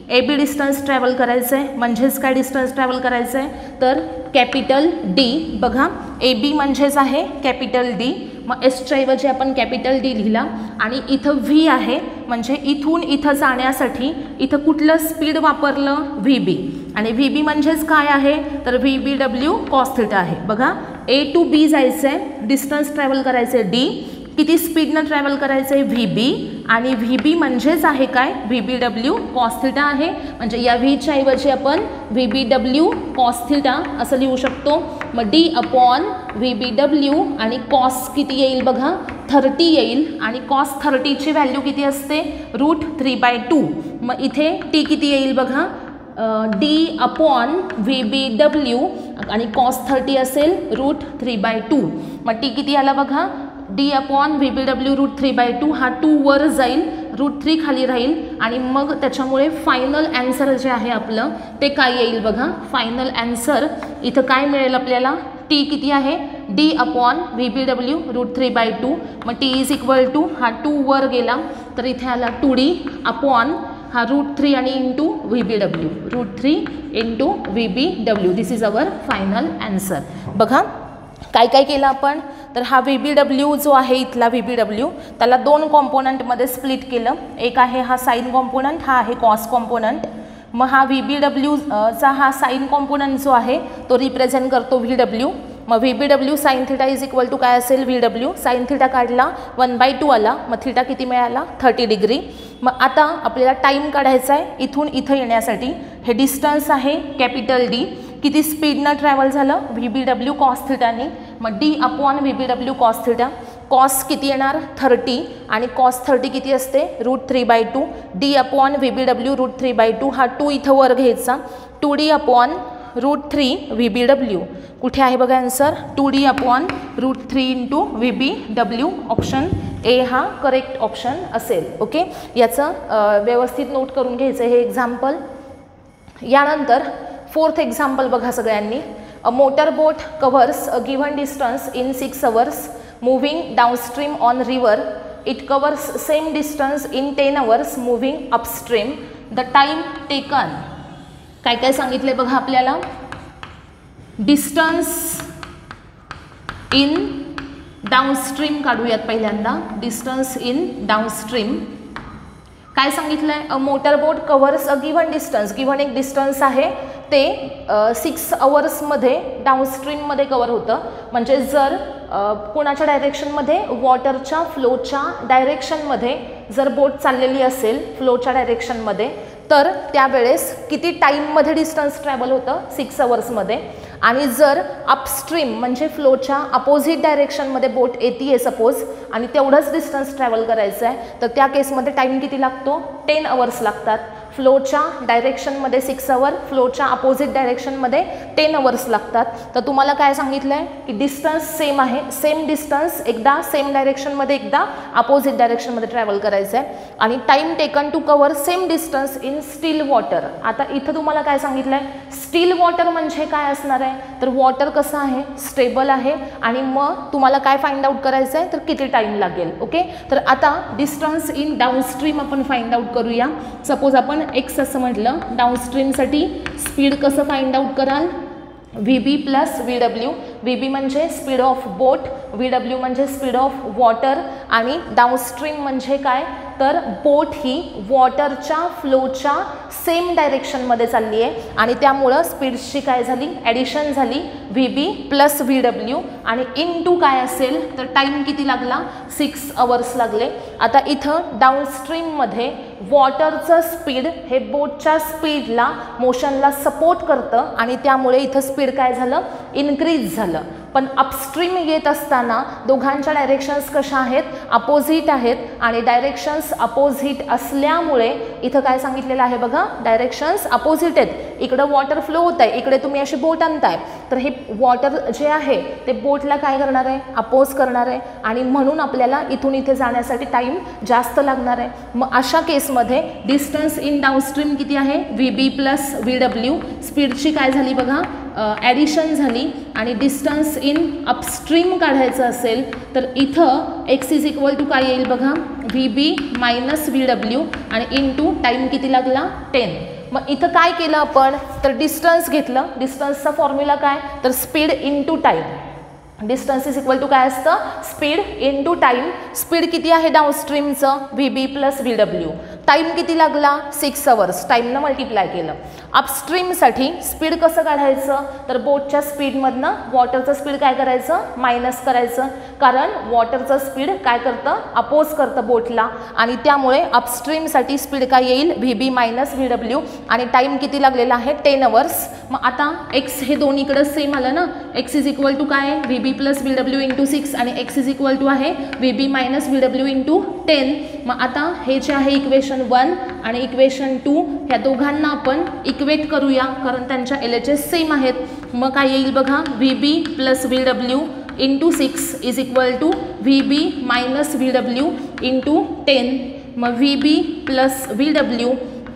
AB डिस्टन्स ट्रॅव्हल करायचं आहे. म्हणजेच काय डिस्टन्स ट्रॅव्हल करायचं आहे? तर कॅपिटल D. बघा AB म्हणजेच आहे कॅपिटल D. मग एसच्या ऐवजी आपण कॅपिटल D लिहिला आणि इथं V आहे म्हणजे इथून इथं जाण्यासाठी इथं कुठलं स्पीड वापरलं? VB. आणि VB म्हणजेच काय आहे? तर VBW कॉस थीटा आहे. बघा A to B जायचं आहे, डिस्टन्स ट्रॅव्हल करायचं आहे D, किती स्पीडनं ट्रॅव्हल करायचं आहे? VB. आणि VB म्हणजेच आहे काय? VBW कॉस थीटा आहे. म्हणजे या Vच्या ऐवजी आपण VBW कॉस थीटा असं लिहू शकतो. मग D अपॉन VBW आणि कॉस किती येईल बघा? 30 येईल आणि कॉस 30ची व्हॅल्यू किती असते? √3/2. मग इथे T किती येईल बघा? D अपॉन VBW आणि कॉस 30 असेल √3/2. मग T किती आला बघा? D upon VBW √3/2. हा 2 वर जाईल, √3 खाली राहील आणि मग त्याच्यामुळे फायनल ॲन्सर जे आहे आपलं ते काय येईल बघा? फायनल ॲन्सर इथं काय मिळेल आपल्याला? T किती आहे? D upon VBW √3/2. मग T इज इक्वल टू हा 2 वर गेला तर इथे आला 2D अपॉन हा √3 आणि into VBW. √3 into VBW. This is our final answer. बघा काय काय केलं आपण? तर हा VBW जो आहे इथला VBW त्याला 2 कॉम्पोनंटमध्ये स्प्लिट केलं. एक आहे हा साइन कॉम्पोनंट, हा आहे कॉस कॉम्पोनंट. मग हा VBW चा हा साइन कॉम्पोनंट जो आहे तो रिप्रेझेंट करतो VW. मग VBW sine theta is equal to काय असेल? VW. साइन थीटा काढला 1/2 आला. मग थीटा किती मिळाला? 30 डिग्री. मग आता आपल्याला टाईम काढायचा आहे इथून इथं येण्यासाठी. हे डिस्टन्स आहे कॅपिटल D. किती स्पीडनं ट्रॅव्हल झालं? VBW कॉस थीटाने. मग D upon VBW cos theta. Cos किती येणार? 30 आणि कॉस 30 किती असते? √3/2. D upon VBW √3/2. हा 2 इथं वर घ्यायचा. 2D upon √3 VBW. कुठे आहे बघा answer? 2D upon √3 into VBW. Option A हा करेक्ट ऑप्शन असेल. ओके, याचं व्यवस्थित नोट करून घ्यायचं हे एक्झाम्पल. यानंतर 4th एक्झाम्पल बघा सगळ्यांनी. A motor boat covers a given distance in 6 hours moving downstream on river. It covers same distance in 10 hours moving upstream. The time taken. काय काय सांगितले बघा आपल्याला? डिस्टन्स इन डाउनस्ट्रीम काढूयात पहिल्यांदा. डिस्टन्स इन डाउनस्ट्रीम काय सांगितलंय, a motor boat covers a given distance, given एक डिस्टन्स आहे ते 6 आवर्समध्ये डाऊनस्ट्रीममध्ये कव्हर होतं. म्हणजे जर कोणाच्या डायरेक्शनमध्ये, वॉटरच्या फ्लोच्या डायरेक्शनमध्ये जर बोट चाललेली असेल फ्लोच्या डायरेक्शनमध्ये, तर त्यावेळेस किती टाईममध्ये डिस्टन्स ट्रॅव्हल होतं, 6 आवर्समध्ये. आणि जर अपस्ट्रीम म्हणजे फ्लोच्या अपोजिट डायरेक्शनमध्ये बोट येते आहे सपोज, आणि तेवढंच डिस्टन्स ट्रॅव्हल करायचं आहे, तर त्या केसमध्ये टाईम किती लागतो, 10 आवर्स लागतात. फ्लोच्या डायरेक्शनमध्ये 6 आवर, फ्लोच्या अपोजिट डायरेक्शनमध्ये 10 आवर्स लागतात. तर तुम्हाला काय सांगितलं आहे की डिस्टन्स सेम आहे, सेम डिस्टन्स एकदा सेम डायरेक्शनमध्ये एकदा अपोजिट डायरेक्शनमध्ये ट्रॅव्हल करायचं आहे. आणि time taken to cover same distance in still water. आता इथं तुम्हाला काय सांगितलं आहे, स्टील वॉटर म्हणजे काय असणार आहे, तर वॉटर कसं आहे, स्टेबल आहे. आणि मग तुम्हाला काय फाइंड आउट करायचं आहे, तर किती टाईम लागेल. ओके, तर आता डिस्टन्स इन डाऊनस्ट्रीम आपण फाइंड आउट करूया. सपोज आपण एक्स असं म्हटलं, डाऊनस्ट्रीमसाठी स्पीड कसं फाइंड आउट कराल, VB प्लस VW. VB म्हणजे स्पीड ऑफ बोट, VW म्हणजे स्पीड ऑफ वॉटर. आणि डाऊनस्ट्रीम म्हणजे काय, तर बोट ही वॉटरच्या फ्लोच्या सेम डायरेक्शनमध्ये चालली आहे आणि त्यामुळं स्पीडची काय झाली, ॲडिशन झाली VB प्लस VW. आणि इनटू काय असेल, तर टाईम किती लागला, 6 आवर्स लागले. आता इथं डाऊनस्ट्रीममध्ये वॉटरचं स्पीड हे बोटच्या स्पीडला, मोशनला सपोर्ट करतं आणि त्यामुळे इथं स्पीड काय झालं, इन्क्रीज झालं. पण अपस्ट्रीम येत असताना दोघांच्या डायरेक्शन्स कशा आहेत, अपोजिट आहेत. आणि डायरेक्शन्स अपोजिट असल्यामुळे इथं काय सांगितलेलं आहे बघा, डायरेक्शन्स अपोजिट आहेत. इकडं वॉटर फ्लो होत आहे, इकडे तुम्ही अशी बोट आणताय, तर हे वॉटर जे आहे ते बोटला काय करणार आहे, अपोज करणार आहे. आणि म्हणून आपल्याला इथून इथे जाण्यासाठी टाईम जास्त लागणार आहे. मग अशा केसमध्ये डिस्टन्स इन डाऊनस्ट्रीम किती आहे, VB प्लस VW. स्पीडची काय झाली बघा, ॲडिशन झाली. आणि डिस्टन्स इन अपस्ट्रीम काढायचं असेल तर इथं एक्स इज इक्वल टू काय येईल बघा, VB मायनस VW. आणि इनटू टाईम किती लागला, 10. मग इथं काय केलं आपण, तर डिस्टन्स घेतलं. डिस्टन्सचा फॉर्म्युला काय, तर speed into time. Distance is equal to काय असतं, स्पीड इनटू टाईम. स्पीड किती आहे डाऊनस्ट्रीमचं, VB प्लस VW. टाईम किती लागला, 6 आवर्स, टाईमनं मल्टिप्लाय केलं. अपस्ट्रीमसाठी स्पीड कसं काढायचं, तर बोटच्या स्पीडमधनं वॉटरचं स्पीड काय करायचं, मायनस करायचं. कारण वॉटरचं स्पीड काय करतं, अपोज करतं बोटला. आणि त्यामुळे अपस्ट्रीमसाठी स्पीड काय येईल, VB मायनस VW. आणि टाईम किती लागलेला आहे, 10 आवर्स. मग आता एक्स हे दोन्हीकडं सेम आलं ना, एक्स इज इक्वल टू काय, VB प्लस VW इंटू 6. आणि एक्स इज इक्वल टू आहे VB मायनस VW इंटू 10. मग आता हे जे आहे इक्वेशन 1 आणि इक्वेशन 2 ह्या दोघांना आपण इक्वेट करूया, कारण त्यांच्या LHS सेम आहेत. मग काय येईल बघा, VB plus VW into 6 is equal to VB minus VW into 10. मग VB plus VW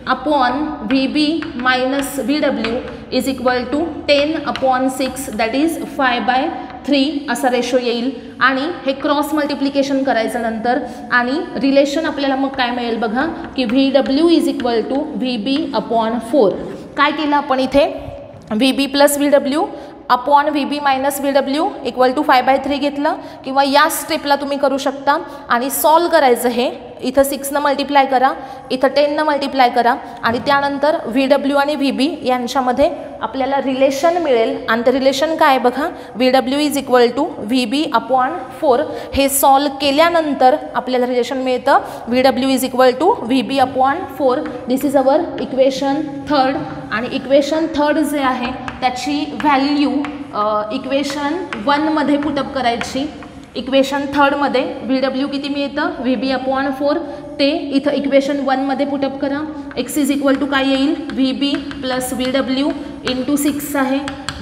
upon VB minus VW is equal to 10/6, that is 5/3 असा रेशो येईल. आणि हे क्रॉस मल्टिप्लिकेशन करायचं नंतर, आणि रिलेशन आपल्याला मग काय मिळेल बघा, की VW is equal to VB/4. काय केलं आपण इथे, VB plus VW upon VB minus VW equal to 5/3 घेतलं. किंवा या स्टेपला तुम्ही करू शकता आणि सॉल्व करायचं. हे इथं 6 मल्टिप्लाय करा, इथं 10 मल्टिप्लाय करा. आणि त्यानंतर VW आणि VB यांच्यामध्ये आपल्याला रिलेशन मिळेल. आणि ते रिलेशन काय बघा, VW is equal to VB/4. हे सॉल्व केल्यानंतर आपल्याला रिलेशन मिळतं VW is equal to VB/4. This is our equation 3. आणि इक्वेशन 3 जे आहे त्याची व्हॅल्यू इक्वेशन 1 मध्ये पुटअप करायची. इक्वेशन 3 मध्ये VW किती मिळतं, VB/4. ते इथं इक्वेशन 1 मध्ये पुटअप करा. एक्स इज इक्वल टू काय येईल, VB प्लस VW इंटू 6 आहे.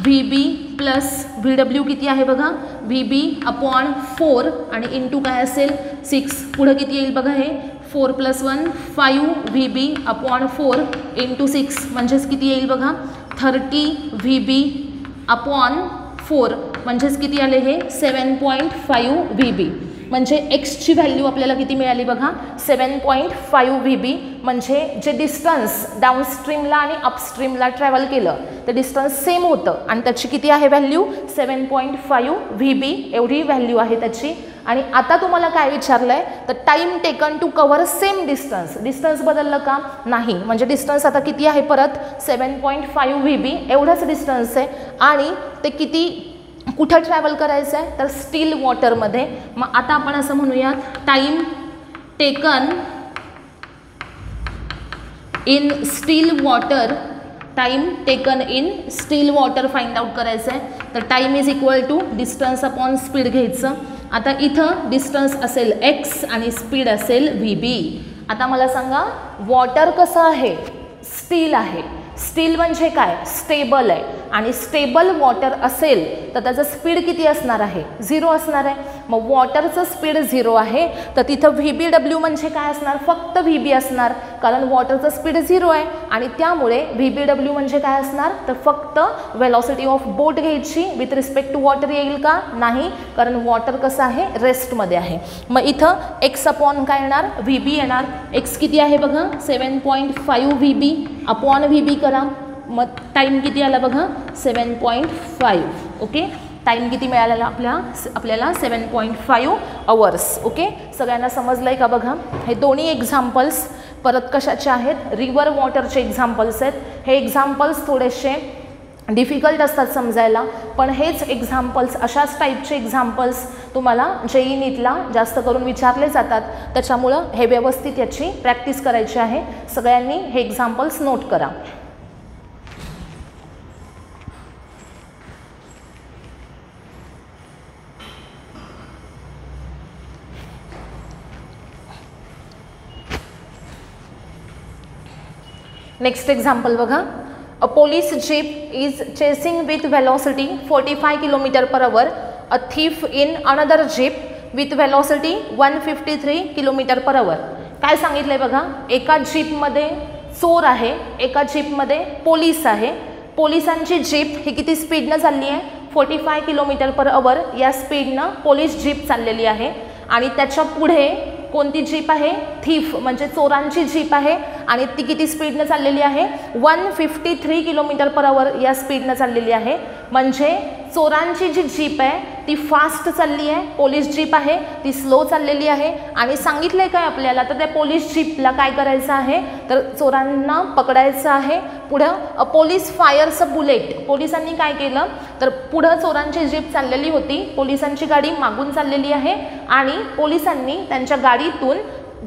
VB प्लस VW किती आहे बघा, VB/4. आणि इंटू काय असेल, 6. पुढं किती येईल बघा, हे 4 + 1 5 VB/4 इंटू 6 म्हणजेच किती येईल बघा, 30 VB/4 म्हणजेच किती आले हे 7.5 VB. म्हणजे एक्सची व्हॅल्यू आपल्याला किती मिळाली बघा, 7.5 VB. म्हणजे जे डिस्टन्स डाऊनस्ट्रीमला आणि अपस्ट्रीमला ट्रॅव्हल केलं ते डिस्टन्स सेम होतं आणि त्याची किती आहे व्हॅल्यू, 7.5 VB एवढी व्हॅल्यू आहे त्याची. आणि आता तुम्हाला काय विचारलं आहे तर time taken to cover same distance. Distance बदललं का नाही, म्हणजे डिस्टन्स आता किती आहे परत 7.5 VB एवढंच डिस्टन्स आहे आणि ते किती कुठं ट्रॅव्हल करायचं आहे तर स्टील वॉटरमध्ये. मग आता आपण असं म्हणूयात time taken in still water, time taken in still water find out करायचं आहे. तर time is equal to distance upon speed घ्यायचं. आता इथं डिस्टन्स असेल x आणि स्पीड असेल VB. आता मला सांगा वॉटर कसं आहे, स्टील आहे. स्टील म्हणजे काय, स्टेबल आहे आणि स्टेबल वॉटर असेल तर त्याचं स्पीड किती असणार आहे, 0 असणार आहे. मग वॉटरचं स्पीड 0 आहे तर तिथं VBW म्हणजे काय असणार, फक्त VB असणार, कारण वॉटरचं स्पीड 0 आहे आणि त्यामुळे VBW म्हणजे काय असणार तर फक्त वेलॉसिटी ऑफ बोट घ्यायची विथ रिस्पेक्ट टू वॉटर येईल का नाही, कारण वॉटर कसं आहे रेस्टमध्ये आहे. मग इथं x अपॉन काय येणार VB येणार. x किती आहे बघा 7.5 VB अपॉन VB करा. मग टाईम किती आला बघा 7.5. ओके, टाईम किती मिळालेला आपल्याला 7.5 आवर्स. ओके, सगळ्यांना समजलं आहे का बघा. हे दोन्ही एक्झाम्पल्स परत कशाचे आहेत, रिव्हर वॉटरचे एक्झाम्पल्स आहेत. हे एक्झाम्पल्स थोडेसे डिफिकल्ट असतात समजायला, पण हेच एक्झाम्पल्स अशाच टाईपचे एक्झाम्पल्स तुम्हाला JEE नीटला जास्त करून विचारले जातात. त्याच्यामुळं हे व्यवस्थित याची प्रॅक्टिस करायची आहे. सगळ्यांनी हे एक्झाम्पल्स नोट करा. नेक्स्ट एक्झाम्पल बघा. A police jeep is chasing with velocity 45 km/h a thief in another jeep with velocity 153 km/h. काय सांगितलंय बघा, एका जीपमध्ये चोर आहे, एका जीपमध्ये पोलीस आहे. पोलिसांची जीप ही किती स्पीडनं चालली आहे 45 km/h या स्पीडनं पोलीस जीप चाललेली आहे आणि त्याच्या पुढे कोणती जीप आहे, थीफ म्हणजे चोरांची जीप आहे आणि ती किती स्पीडनं चाललेली आहे 153 km/h या स्पीडनं चाललेली आहे. म्हणजे चोरांची जी जीप आहे ती फास्ट चालली आहे, पोलीस जीप आहे ती स्लो चाललेली आहे. आणि सांगितलंय काय आपल्याला तर त्या पोलीस जीपला काय करायचं आहे तर चोरांना पकडायचं आहे. पुढं पोलीस फायर्स अ बुलेट. पोलिसांनी काय केलं तर पुढं चोरांची जीप चाललेली होती, पोलिसांची गाडी मागून चाललेली आहे आणि पोलिसांनी त्यांच्या गाडीतून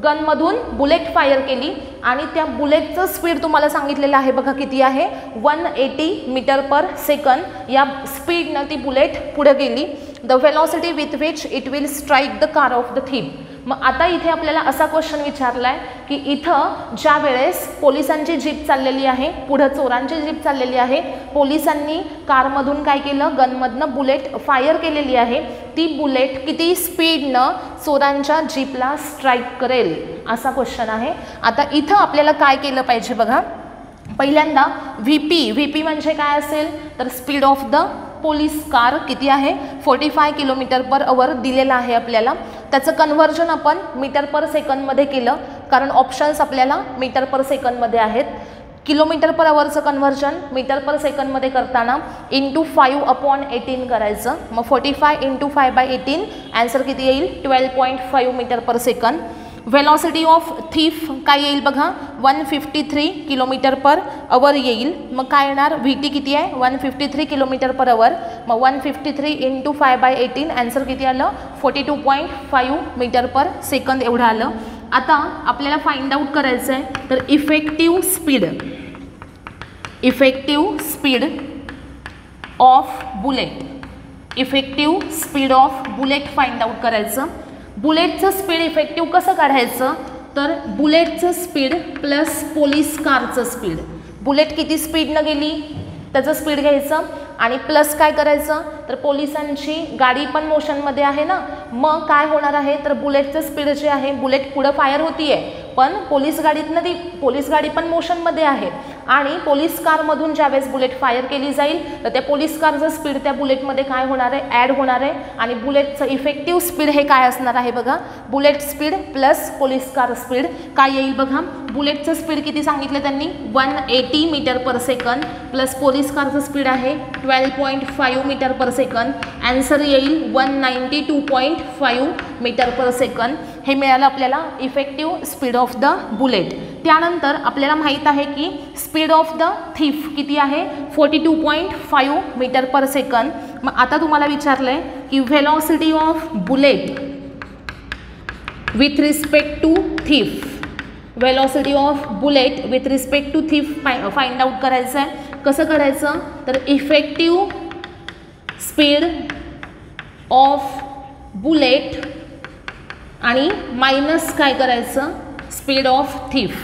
गनमधून बुलेट फायर केली आणि त्या बुलेटचं स्पीड तुम्हाला सांगितलेलं आहे बघा किती आहे 180 मीटर/सेकंद. या स्पीडनं ती बुलेट पुढे गेली. The velocity with which it will strike the car of the thief. मग आता इथे आपल्याला असा क्वेश्चन विचारला आहे की इथं ज्या वेळेस पोलिसांची जीप चाललेली आहे, पुढं चोरांची जीप चाललेली आहे, पोलिसांनी कारमधून काय केलं गनमधनं बुलेट फायर केलेली आहे, ती बुलेट किती स्पीडनं चोरांच्या जीपला स्ट्राईक करेल असा क्वेश्चन आहे. आता इथं आपल्याला काय केलं पाहिजे बघा. पहिल्यांदा VP म्हणजे काय असेल तर speed of the police car किती आहे 45 km/h दिलेला आहे आपल्याला. त्याचं कन्व्हर्जन आपण मीटर/सेकंदमध्ये केलं कारण ऑप्शन्स आपल्याला मीटर/सेकंदमध्ये आहेत. km/hचं कन्व्हर्जन मीटर/सेकंदमध्ये करताना × 5/18 करायचं. मग 45 × 5/18 आन्सर किती येईल 12.5 मीटर/सेकंद. वेलॉसिटी ऑफ थीफ काय येईल बघा 153 km/h येईल. मग काय येणार VT किती आहे 153 km/h. मग 153 × 5/18 आन्सर किती आलं 42.5 मीटर/सेकंद एवढं आलं. आता आपल्याला फाइंड आउट करायचं आहे तर effective speed of bullet. Effective speed of bullet find out करायचं. बुलेटचं स्पीड इफेक्टिव्ह कसं काढायचं तर बुलेटचं स्पीड प्लस पोलीस कारचं स्पीड. बुलेट किती स्पीडनं गेली त्याचं स्पीड घ्यायचं आणि प्लस काय करायचं तर पोलिसांची गाडी पण मोशनमध्ये आहे ना, मग काय होणार आहे तर बुलेटचं स्पीड जे आहे बुलेट पुढं फायर होती आहे पण पोलीस गाडी पण मोशनमध्ये आहे आणि पोलीस कारमधून ज्यावेळेस बुलेट फायर केली जाईल तर त्या पोलीस कारचं स्पीड त्या बुलेटमध्ये काय होणार आहे, ॲड होणार आहे आणि बुलेटचं इफेक्टिव्ह स्पीड हे काय असणार आहे बघा, bullet speed plus police car speed काय येईल बघा, बुलेटचं स्पीड किती सांगितलं त्यांनी 180 metre per second plus police कारचं स्पीड आहे 12.5 मीटर पर सेकंद, आन्सर येईल 192.5 मीटर पर सेकंद. हे मिळालं आपल्याला effective speed of the bullet. त्यानंतर आपल्याला माहीत आहे की स्पीड ऑफ द थीफ किती आहे 42.5 मीटर पर सेकंद. मग आता तुम्हाला विचारलं आहे की velocity of bullet with respect to thief, velocity of bullet with respect to thief find out करायचं आहे. कसं करायचं तर इफेक्टिव्ह स्पीड ऑफ बुलेट आणि मायनस काय करायचं speed of thief.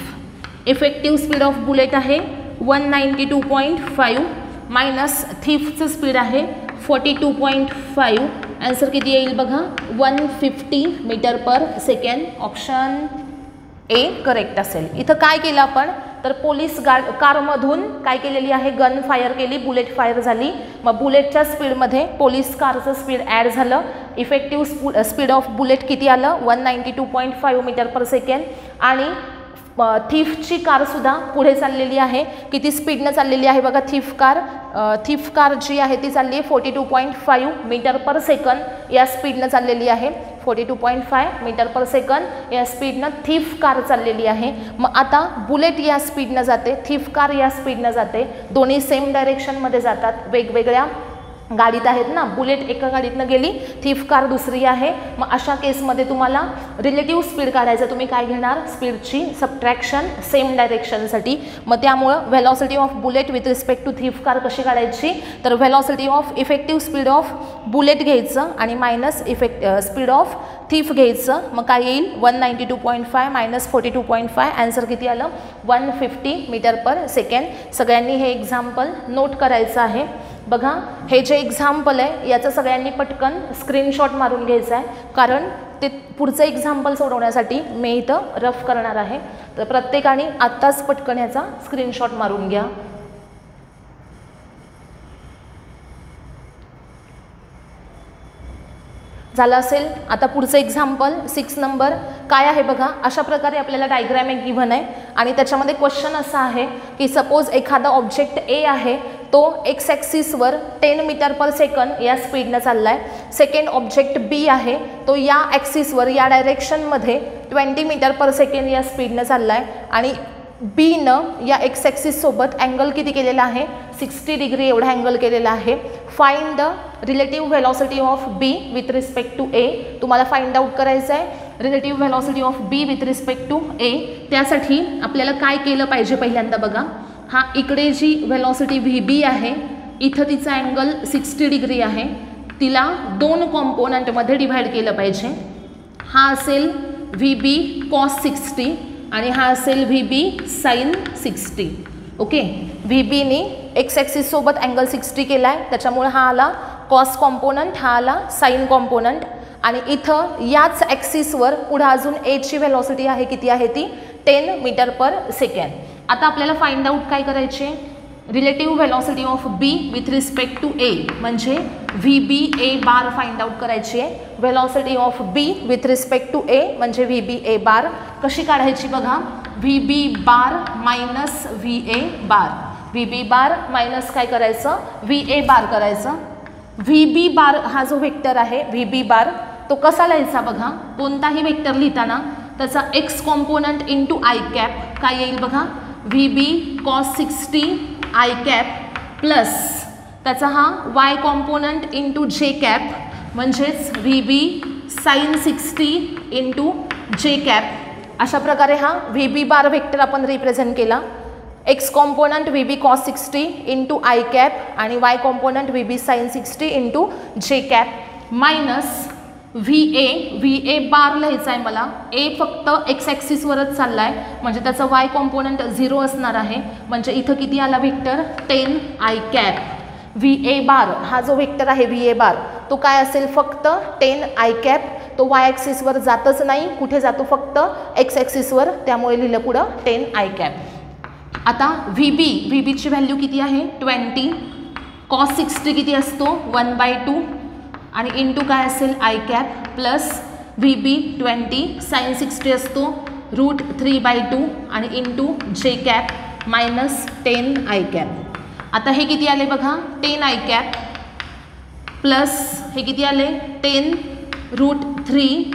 Effective speed of bullet आहे 192.5 मायनस थीफचं स्पीड आहे 42.5. आन्सर किती येईल बघा 150 metre per second. Option A correct असेल. इथं काय केलं आपण तर पोलीस कारमधून काय केलेली आहे, गन फायर केली, बुलेट फायर झाली. मग बुलेटच्या स्पीडमध्ये पोलीस कारचं स्पीड ॲड झालं. इफेक्टिव्ह स्पीड ऑफ बुलेट किती आलं 192.5 मीटर पर सेकंड. आणि थीफची कारसुद्धा पुढे चाललेली आहे. किती स्पीडनं चाललेली आहे बघा थीफ कार जी आहे ती चालली आहे 42.5 मीटर पर सेकंद या स्पीडनं चाललेली आहे. 42.5 मीटर पर सेकंद या स्पीडनं थीफ कार चाललेली आहे. मग आता बुलेट या स्पीडनं जाते, थीफ कार या स्पीडनं जाते, दोन्ही सेम डायरेक्शनमध्ये जातात, वेगवेगळ्या गाडीत आहेत ना. बुलेट एका गाडीतनं गेली, थीफ कार दुसरी आहे. मग अशा केसमध्ये तुम्हाला रिलेटिव्ह स्पीड काढायचं, तुम्ही काय घेणार स्पीडची सबट्रॅक्शन सेम डायरेक्शनसाठी. मग त्यामुळं velocity of bullet with respect to thief car कशी काढायची तर velocity of effective speed of bullet घ्यायचं आणि मायनस स्पीड ऑफ थीफ घ्यायचं. मग काय येईल 192.5 मायनस 42.5. आन्सर किती आलं 150 मीटर पर सेकंड. सगळ्यांनी हे एक्झाम्पल नोट करायचं आहे. बघा हे जे एक्झाम्पल आहे याचं सगळ्यांनी पटकन स्क्रीनशॉट मारून घ्यायचं आहे, कारण ते पुढचं एक्झाम्पल सोडवण्यासाठी मी इथं रफ करणार आहे. तर प्रत्येकाने आत्ताच पटकन याचा स्क्रीनशॉट मारून घ्या. झालं असेल. आता पुढचं एक्झाम्पल 6 नंबर काय आहे बघा. अशा प्रकारे आपल्याला डायग्रॅम एक गिव्हन आहे आणि त्याच्यामध्ये क्वेश्चन असा आहे की सपोज एखादा ऑब्जेक्ट ए आहे, तो एक्स ॲक्सिसवर 10 मीटर पर सेकंद या स्पीडनं चालला आहे. सेकंड ऑब्जेक्ट बी आहे, तो या ॲक्सिसवर या डायरेक्शनमध्ये 20 मीटर पर सेकंड या स्पीडनं चालला आहे आणि बीनं या एक्स ॲक्सिससोबत अँगल किती केलेला आहे 60 डिग्री एवढा अँगल केलेला आहे. Find the relative velocity of B with respect to A. तुम्हाला फाइंड आउट करायचं आहे relative velocity of B with respect to A. त्यासाठी आपल्याला काय केलं पाहिजे पहिल्यांदा बघा, हा इकडे जी व्हेलॉसिटी व्ही बी आहे इथं तिचा अँगल 60 डिग्री आहे, तिला 2 कॉम्पोनंटमध्ये डिव्हाइड केलं पाहिजे. हा असेल व्ही बी कॉस 60 आणि हा असेल V B sine 60. Okay, V बीने एक्स ॲक्सिससोबत अँगल 60 केला आहे, त्याच्यामुळे हा आला कॉस कॉम्पोनंट, हा आला साइन कॉम्पोनंट. आणि इथं याच ॲक्सिसवर पुढं अजून एची व्हेलॉसिटी आहे, किती आहे ती 10 मीटर पर सेकंड. आता आपल्याला फाइंड आउट काय करायचे relative velocity of B with respect to A, म्हणजे V B A bar find out करायची आहे. Velocity of B with respect to A म्हणजे व्ही बी ए बार. कशी काढायची बघा, V B bar minus V A bar. V B bar minus काय करायचं व्ही ए बार करायचं. व्ही बी बार हा जो वेक्टर आहे व्ही बी बार तो कसा लिहायचा बघा, कोणताही वेक्टर लिहिताना त्याचा X component into I cap काय येईल बघा, V B cos 60 I cap plus त्याचा हा Y component into J cap म्हणजेच V B sine 60 into J cap. अशा प्रकारे हा व्ही बी बार वेक्टर आपण रिप्रेझेंट केला. X component V B cos 60 into I cap आणि Y component V B sine 60 into J cap minus V A bar लिहायचा आहे मला. ए फक्त एक्स ॲक्सिसवरच चालला आहे म्हणजे त्याचा वाय कॉम्पोनंट 0 असणार आहे, म्हणजे इथं किती आला vector 10 I cap. V A bar हा जो वेक्टर आहे व्ही ए बार तो काय असेल फक्त 10 आय कॅप. तो वाय ॲक्सिसवर जातच नाही, कुठे जातो फक्त एक्स ॲक्सिसवर, त्यामुळे लिहिलं पुढं 10 आय कॅप. आता व्ही बीची व्हॅल्यू किती आहे 20, कॉस 60 किती असतो 1/2 आणि इंटू काय असेल I cap plus V B 20 sine 60 असतो √3/2 आणि into J cap minus 10 I cap. आता हे किती आले बघा 10 आय कॅप प्लस हे किती आले 10√3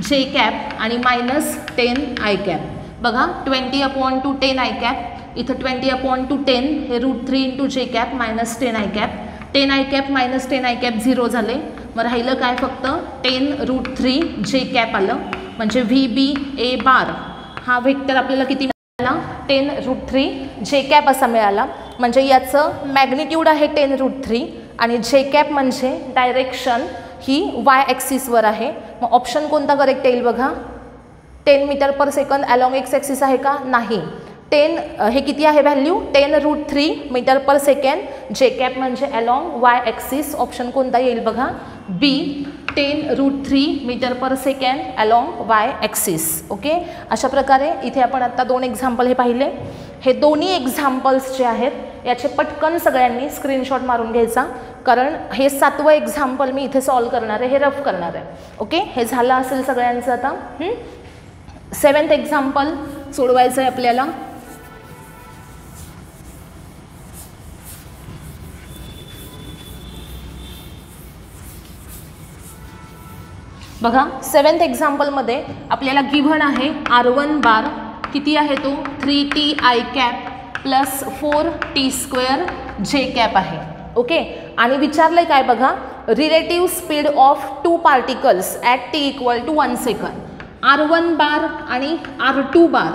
जे कॅप आणि मायनस 10 आय कॅप. बघा 20/2 10 आय कॅप, इथं 20/10 हे √3 into J cap minus 10 I cap. 10 I cap minus 10 I cap 0 झाले. मग राहिलं काय फक्त 10√3 जे कॅप आलं. म्हणजे व्ही बी ए बार हा वेक्टर आपल्याला किती मिळाला 10√3 जे कॅप असा मिळाला. म्हणजे याचं मॅग्निट्यूड आहे 10√3 आणि जे कॅप म्हणजे डायरेक्शन ही वाय ॲक्सिसवर आहे. मग ऑप्शन कोणता करेक्ट येईल बघा 10 metre per second along X axis आहे का नाही. 10 हे किती आहे value 10√3 metre per second. J cap म्हणजे अलॉंग वाय ॲक्सिस. ऑप्शन कोणता येईल बघा B 10√3 metre per second along Y axis. Okay, अशा प्रकारे इथे आपण आत्ता 2 एक्झाम्पल हे पाहिले. हे दोन्ही एक्झाम्पल्स जे आहेत याचे पटकन सगळ्यांनी स्क्रीनशॉट मारून घ्यायचा, कारण हे 7वं एक्झाम्पल मी इथे सॉल्व करणार आहे, हे रफ करणार आहे. ओके, हे झालं असेल सगळ्यांचं. आता 7th एक्झाम्पल सोडवायचं आहे आपल्याला. बघा 7th एक्झाम्पलमध्ये आपल्याला गिव्हन आहे R1 बार किती आहे तो 3t I cap plus 4t² जे कॅप आहे. ओके, आणि विचारलंय काय बघा relative speed of 2 particles at t = 1 second. R1 बार आणि R2 बार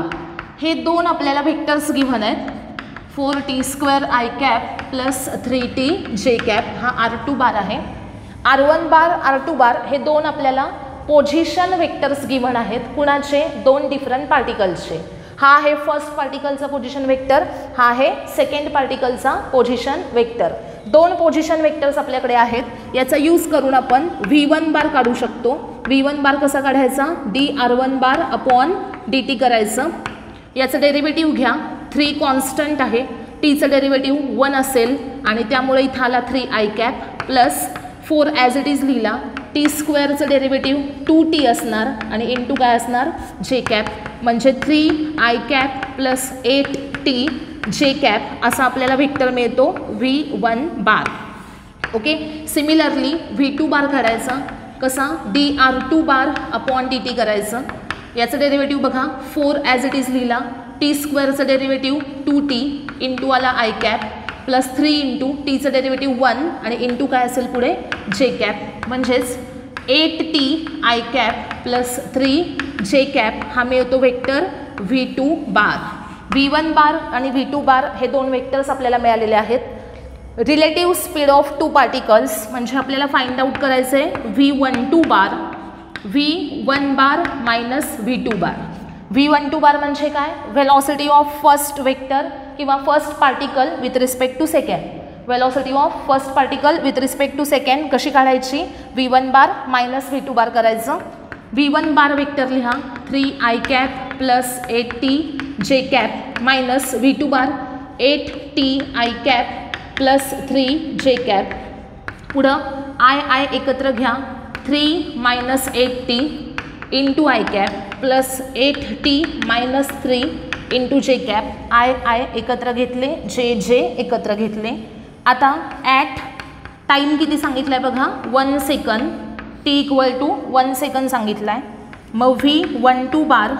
हे दोन आपल्याला व्हेक्टर्स गिव्हन आहेत. 4t² I cap plus 3t जे कॅप हा R2 बार आहे. R1 बार R2 बार हे दोन आपल्याला पोझिशन वेक्टर्स गिव्हन आहेत. कुणाचे 2 डिफरंट पार्टिकल्सचे. हा आहे फर्स्ट पार्टिकलचा पोझिशन वेक्टर, हा आहे सेकंड पार्टिकलचा पोझिशन वेक्टर. 2 पोझिशन वेक्टर्स आपल्याकडे आहेत. याचा यूज करून आपण V1 बार काढू शकतो. V1 बार कसा काढायचा dR1 बार अपॉन dt करायचं. याचं डेरिव्हेटिव्ह घ्या. 3 कॉन्स्टंट आहे, टीचं डेरिव्हेटिव्ह 1 असेल आणि त्यामुळे इथं आला 3 I cap plus 4 as it is लिहिला. t² डेरिव्हेटिव्ह 2t असणार आणि इंटू काय असणार जे कॅप. म्हणजे 3 आय कॅप प्लस 8t जे कॅप असा आपल्याला व्हेक्टर मिळतो V1 बार. ओके, सिमिलरली V2 बार काढायचा कसा dR2 बार अपॉन dt करायचं. याचं डेरिव्हेटिव्ह बघा 4 ॲज इट इज लिहिला. t² डेरिव्हेटिव्ह 2t इंटू आला आय कॅप प्लस 3 इंटू टीचं डेरिव्हेटिव्ह 1 आणि इंटू काय असेल पुढे जे कॅप. म्हणजेच 8t आय कॅप प्लस 3 जे कॅप हा मिळतो वेक्टर V2 बार. V1 बार आणि V2 बार हे 2 वेक्टर्स आपल्याला मिळालेले आहेत. रिलेटिव्ह स्पीड ऑफ 2 पार्टिकल्स म्हणजे आपल्याला फाइंड आउट करायचं आहे V12 बार, V1 बार मायनस V2 बार. V12 बार म्हणजे काय व्हेलॉसिटी ऑफ फर्स्ट वेक्टर किंवा first particle with respect to second. Velocity of first particle with respect to second कशी काढायची V1 बार मायनस V2 बार करायचं. V1 बार वेक्टर लिहा 3 आय कॅप प्लस 8t जे cap minus V2 bar 8t I cap plus 3 जे कॅप. पुढं आय एकत्र घ्या 3 minus 8t into I cap plus 8t minus 3 into J cap. I एकत्र घेतले, जे एकत्र घेतले. आता ॲट टाईम किती सांगितलं आहे बघा 1 सेकंद, t = 1 सेकंद सांगितलं आहे. मग V12 बार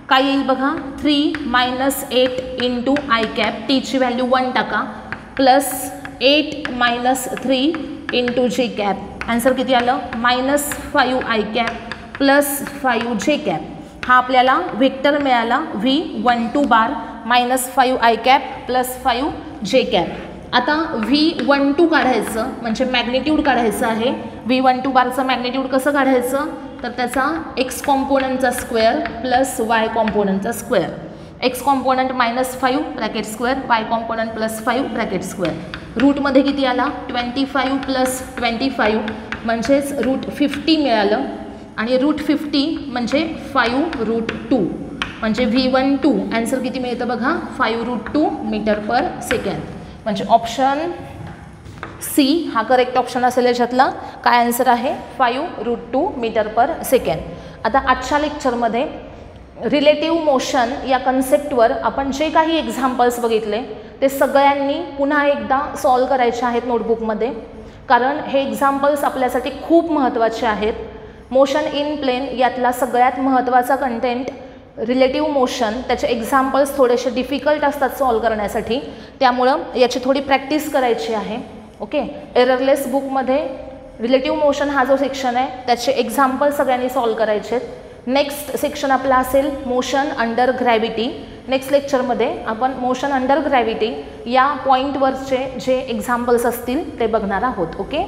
काय येईल बघा 3 मायनस 8 इंटू आय कॅप, टीची व्हॅल्यू 1 टाका plus 8 minus 3 into J cap. Answer किती आलं -5 आय कॅप प्लस 5 जे कॅप. हा आपल्याला वेक्टर मिळाला V12 bar -5 I cap plus 5 जे कॅप. आता V12 काढायचं म्हणजे मॅग्निट्यूड काढायचं आहे. V12 बारचं मॅग्निट्यूड कसं काढायचं तर त्याचा x कॉम्पोनंटचा स्क्वेअर प्लस y कॉम्पोनंटचा square. x component -5 bracket square, y component +5 bracket square. रूटमध्ये किती आला 25 प्लस 25 म्हणजेच √50 मिळालं आणि √50 म्हणजे 5√2. म्हणजे V12 आन्सर किती मिळतं बघा 5√2 मीटर पर सेकंड. म्हणजे ऑप्शन सी हा करेक्ट ऑप्शन असेल याच्यातला. काय आन्सर आहे 5√2 मीटर पर सेकंड. आता आजच्या लेक्चरमध्ये रिलेटिव्ह मोशन या कन्सेप्टवर आपण जे काही एक्झाम्पल्स बघितले ते सगळ्यांनी पुन्हा एकदा सॉल्व करायचे आहेत नोटबुकमध्ये, कारण हे एक्झाम्पल्स आपल्यासाठी खूप महत्त्वाचे आहेत. मोशन इन प्लेन यातला सगळ्यात महत्त्वाचा कंटेंट रिलेटिव्ह मोशन, त्याचे एक्झाम्पल्स थोडेसे डिफिकल्ट असतात सॉल्व करण्यासाठी, त्यामुळं याची थोडी प्रॅक्टिस करायची आहे. ओके, एररलेस बुकमध्ये रिलेटिव्ह मोशन हा जो सेक्शन आहे त्याचे एक्झाम्पल सगळ्यांनी सॉल्व करायचे आहेत. नेक्स्ट सेक्शन आपला असेल मोशन अंडर ग्रॅव्हिटी. नेक्स्ट लेक्चरमध्ये आपण मोशन अंडर ग्रॅव्हिटी या पॉईंटवरचे जे एक्झाम्पल्स असतील ते बघणार आहोत. ओके.